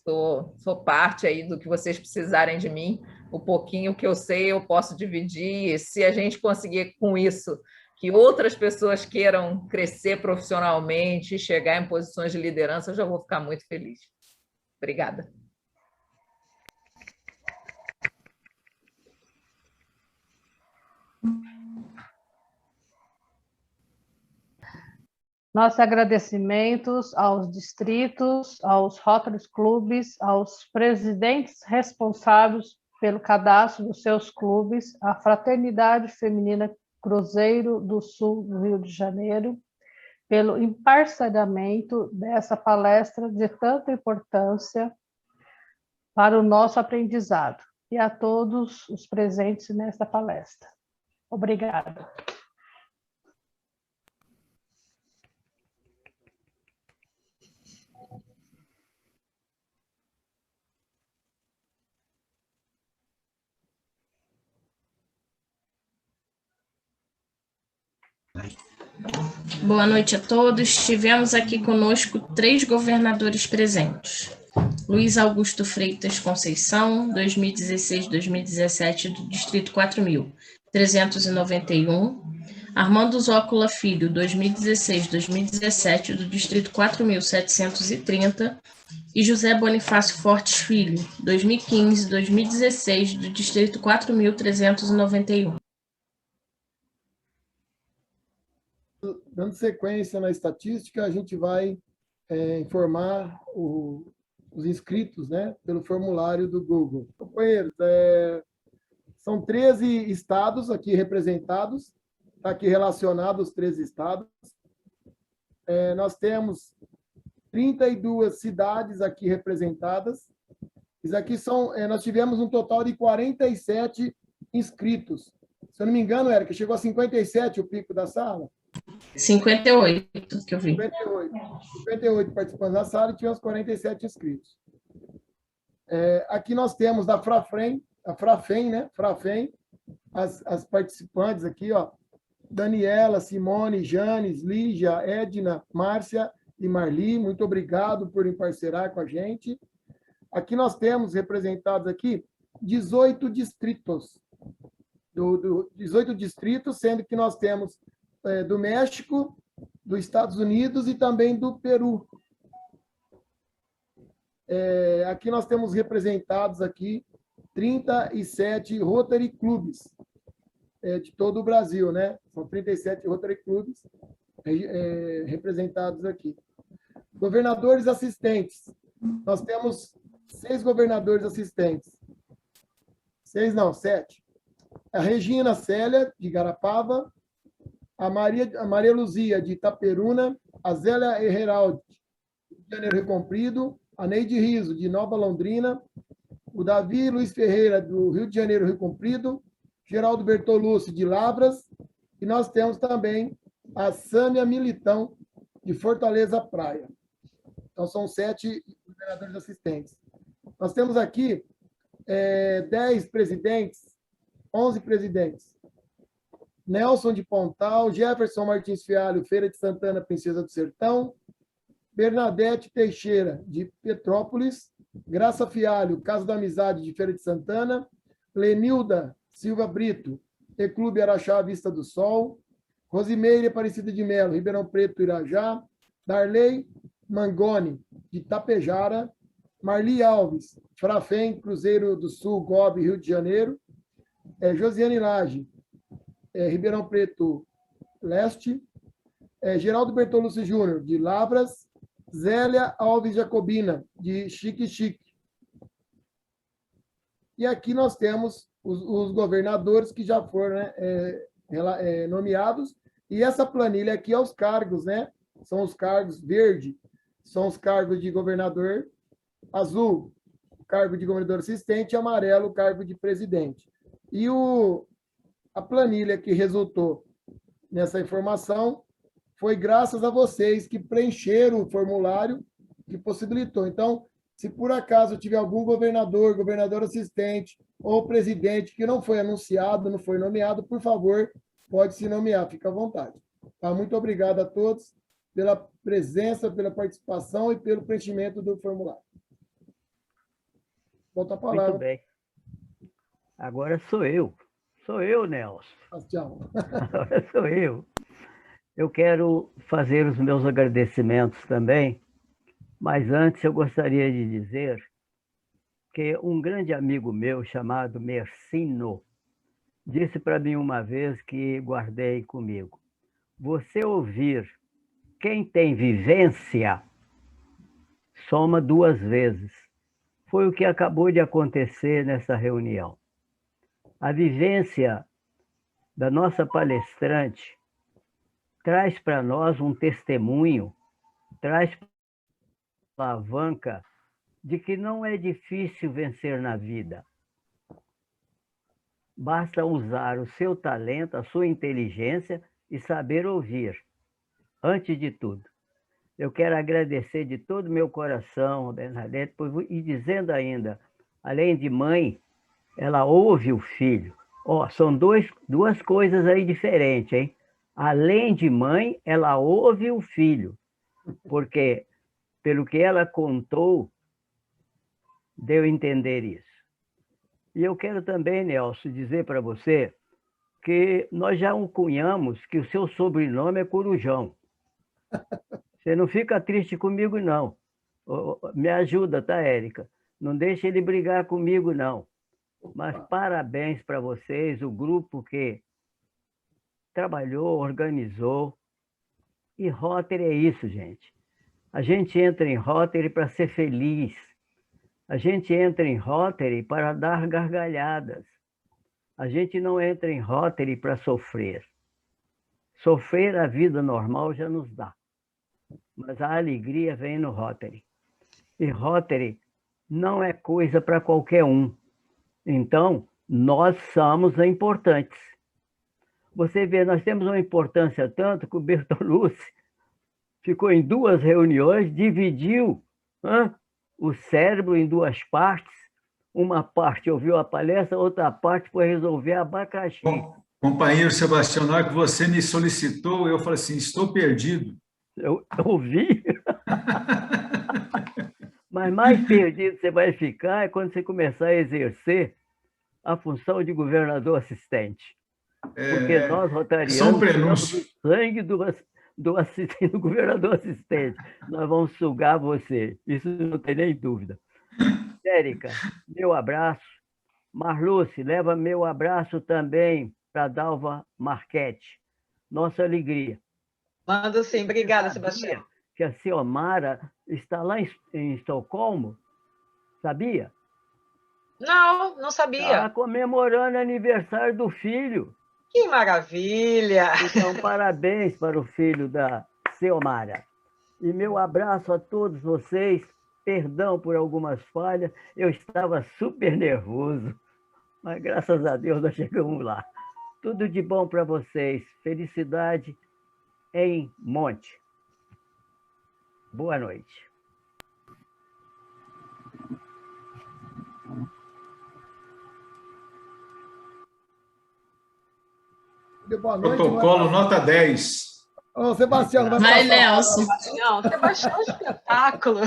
Sou parte aí do que vocês precisarem de mim. O pouquinho que eu sei, eu posso dividir. E se a gente conseguir com isso que outras pessoas queiram crescer profissionalmente, chegar em posições de liderança, eu já vou ficar muito feliz. Obrigada. Nossos agradecimentos aos distritos, aos Rotary Clubes, aos presidentes responsáveis pelo cadastro dos seus clubes, à Fraternidade Feminina Cruzeiro do Sul, do Rio de Janeiro, pelo emparceramento dessa palestra de tanta importância para o nosso aprendizado, e a todos os presentes nesta palestra. Obrigada. Boa noite a todos. Tivemos aqui conosco 3 governadores presentes. Luiz Augusto Freitas Conceição, 2016-2017, do Distrito 4.391. Armando Zócula Filho, 2016-2017, do Distrito 4.730. E José Bonifácio Fortes Filho, 2015-2016, do Distrito 4.391. Dando sequência na estatística, a gente vai informar os inscritos, né, pelo formulário do Google. Companheiros, são 13 estados aqui representados, está aqui relacionado os 13 estados. Nós temos 32 cidades aqui representadas. Isso aqui nós tivemos um total de 47 inscritos. Se eu não me engano, Érica, chegou a 57 o pico da sala? 58, que eu vi. 58 participantes da sala e tivemos 47 inscritos. Aqui nós temos da Frafem, né? Frafem, as participantes aqui, ó. Daniela, Simone, Janes, Lígia, Edna, Márcia e Marli, muito obrigado por emparcerar com a gente. Aqui nós temos representados aqui 18 distritos. 18 distritos, sendo que nós temos do México, dos Estados Unidos e também do Peru. Aqui nós temos representados aqui 37 Rotary Clubes de todo o Brasil, né? São 37 Rotary Clubes representados aqui. Governadores assistentes. Nós temos 6 governadores assistentes. 6 não, 7. A Regina Célia, de Garapava, a Maria Luzia, de Itaperuna, a Zélia Heraldi, de Rio de Janeiro Recomprido, a Neide Riso, de Nova Londrina, o Davi Luiz Ferreira, do Rio de Janeiro Recomprido, Geraldo Bertolucci, de Lavras, e nós temos também a Sâmia Militão, de Fortaleza Praia. Então, são 7 governadores assistentes. Nós temos aqui 10 presidentes, 11 presidentes. Nelson de Pontal, Jefferson Martins Fialho, Feira de Santana, Princesa do Sertão, Bernadette Teixeira, de Petrópolis, Graça Fialho, Casa da Amizade, de Feira de Santana, Lenilda Silva Brito, E-Clube Araxá, Vista do Sol, Rosimeire Aparecida de Melo, Ribeirão Preto, Irajá, Darley Mangoni, de Tapejara, Marli Alves, Frafém, Cruzeiro do Sul, Gobe, Rio de Janeiro, Josiane Lage, Ribeirão Preto, Leste, Geraldo Bertolucci Júnior, de Lavras, Zélia Alves Jacobina, de Chique Chique. E aqui nós temos os governadores que já foram, né, nomeados, e essa planilha aqui é os cargos, né? São os cargos verde, são os cargos de governador, azul, o cargo de governador assistente, e amarelo, o cargo de presidente. E a planilha que resultou nessa informação foi graças a vocês que preencheram o formulário que possibilitou. Então, se por acaso tiver algum governador, governador assistente ou presidente que não foi anunciado, não foi nomeado, por favor, pode se nomear, fica à vontade. Tá? Muito obrigado a todos pela presença, pela participação e pelo preenchimento do formulário. Volta a palavra. Muito bem. Agora sou eu. Sou eu, Nelson. Tchau. Agora sou eu. Eu quero fazer os meus agradecimentos também, mas antes eu gostaria de dizer que um grande amigo meu chamado Mercino disse para mim uma vez que guardei comigo: você ouvir quem tem vivência soma 2 vezes. Foi o que acabou de acontecer nessa reunião. A vivência da nossa palestrante traz para nós um testemunho, traz alavanca de que não é difícil vencer na vida. Basta usar o seu talento, a sua inteligência e saber ouvir, antes de tudo. Eu quero agradecer de todo o meu coração a Bernadette, e dizendo ainda, além de mãe, ela ouve o filho. São duas coisas aí diferentes, hein? Além de mãe, ela ouve o filho, porque, pelo que ela contou, deu a entender isso. E eu quero também, Nelson, dizer para você que nós já cunhamos que o seu sobrenome é Corujão. Você não fica triste comigo, não. Me ajuda, tá, Érica? Não deixe ele brigar comigo, não. Mas parabéns para vocês, o grupo que trabalhou, organizou. E Rotary é isso, gente. A gente entra em Rotary para ser feliz. A gente entra em Rotary para dar gargalhadas. A gente não entra em Rotary para sofrer. Sofrer a vida normal já nos dá. Mas a alegria vem no Rotary. E Rotary não é coisa para qualquer um. Então, nós somos importantes. Você vê, nós temos uma importância tanto que o Bertolucci ficou em 2 reuniões, dividiu o cérebro em 2 partes. Uma parte ouviu a palestra, outra parte foi resolver abacaxi. Bom, companheiro Sebastião, na hora que você me solicitou, eu falei assim, estou perdido. Eu ouvi. Mas mais perdido você vai ficar é quando você começar a exercer a função de governador assistente. Porque nós, rotarianos, temos o sangue do governador assistente. Nós vamos sugar você. Isso não tem nem dúvida. Érica, meu abraço. Marluce, leva meu abraço também para Dalva Marchetti. Nossa alegria. Mando sim. Obrigada, Sebastião. Que a Ciomara está lá em Estocolmo, sabia? Não sabia. Está comemorando o aniversário do filho. Que maravilha! Então, parabéns para o filho da Ciomara. E meu abraço a todos vocês. Perdão por algumas falhas, eu estava super nervoso, mas graças a Deus nós chegamos lá. Tudo de bom para vocês. Felicidade em monte. Boa noite. Boa noite. Protocolo nota 10. Ô, Sebastião, vai Nelson. Não, Sebastião é um espetáculo.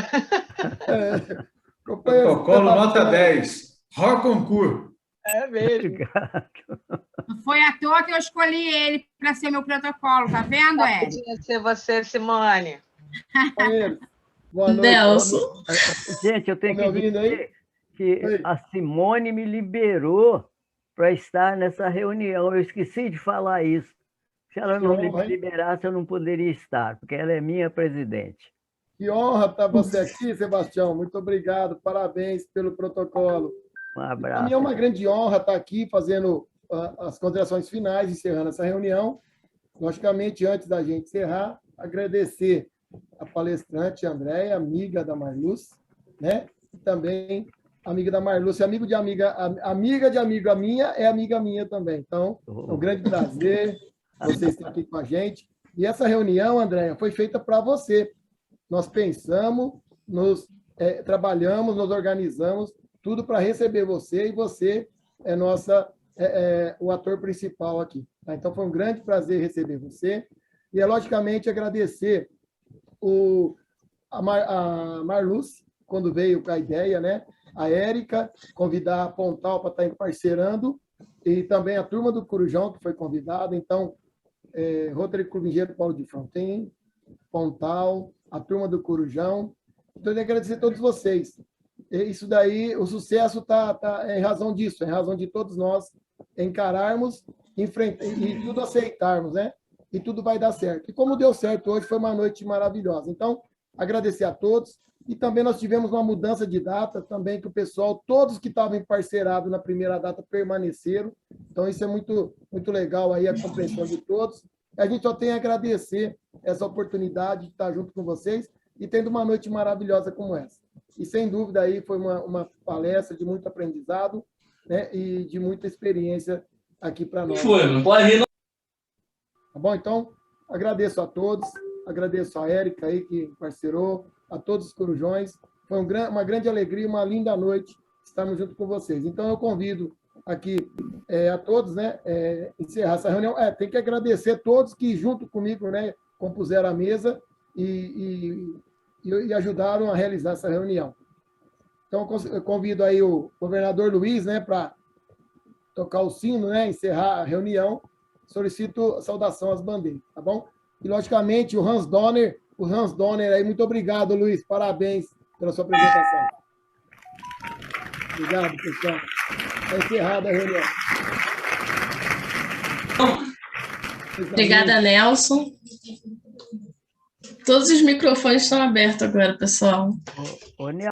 Protocolo nota 10. Roconcourt. É mesmo. Obrigado. Não foi à toa que eu escolhi ele para ser meu protocolo, tá vendo, Ed? Podia ser você, Simone. Boa noite. Nelson. Gente, eu tenho que dizer que a Simone me liberou para estar nessa reunião. Eu esqueci de falar isso. Se ela não me liberasse, eu não poderia estar, porque ela é minha presidente. Que honra estar você aqui, Sebastião. Muito obrigado. Parabéns pelo protocolo. Um abraço. Para mim é uma grande honra estar aqui fazendo as considerações finais, encerrando essa reunião. Logicamente, antes da gente encerrar, agradecer a palestrante Andréia, amiga da Marluce, né? E também amiga da Marluce, amiga de amiga minha é amiga minha também. Então, é um grande prazer vocês estarem aqui com a gente. E essa reunião, Andréia, foi feita para você. Nós pensamos, trabalhamos, nos organizamos, tudo para receber você, e você é o ator principal aqui. Tá? Então, foi um grande prazer receber você. E é, logicamente, agradecer a Marluce, quando veio com a ideia, né? A Érica, convidar a Pontal para estar parceirando, e também a turma do Corujão, que foi convidada. Então, Rotary Clube Engenheiro Paulo de Frontin, Pontal, a turma do Corujão. Então, eu quero agradecer a todos vocês. Isso daí, o sucesso está em razão disso, em razão de todos nós encararmos, enfrentar e tudo aceitarmos, né? E tudo vai dar certo. E como deu certo hoje, foi uma noite maravilhosa. Então, agradecer a todos. E também nós tivemos uma mudança de data, também que o pessoal, todos que estavam emparcerados na primeira data, permaneceram. Então, isso é muito, muito legal aí, a compreensão de todos. A gente só tem a agradecer essa oportunidade de estar junto com vocês e tendo uma noite maravilhosa como essa. E, sem dúvida, aí foi uma palestra de muito aprendizado, né, e de muita experiência aqui para nós. Foi, não pode rir, não. Tá bom? Então, agradeço a todos, agradeço a Érica aí, que parceirou, a todos os corujões. Foi uma grande alegria, uma linda noite estarmos junto com vocês. Então, eu convido aqui a todos, né, encerrar essa reunião. Tem que agradecer a todos que, junto comigo, né, compuseram a mesa e ajudaram a realizar essa reunião. Então, eu convido aí o governador Luiz, né, para tocar o sino, né, encerrar a reunião. Solicito a saudação às bandeiras, tá bom? E, logicamente, o Hans Donner aí, muito obrigado, Luiz, parabéns pela sua apresentação. Obrigado, pessoal. Está encerrada a reunião. Obrigada, Nelson. Todos os microfones estão abertos agora, pessoal. Ô, Nelson.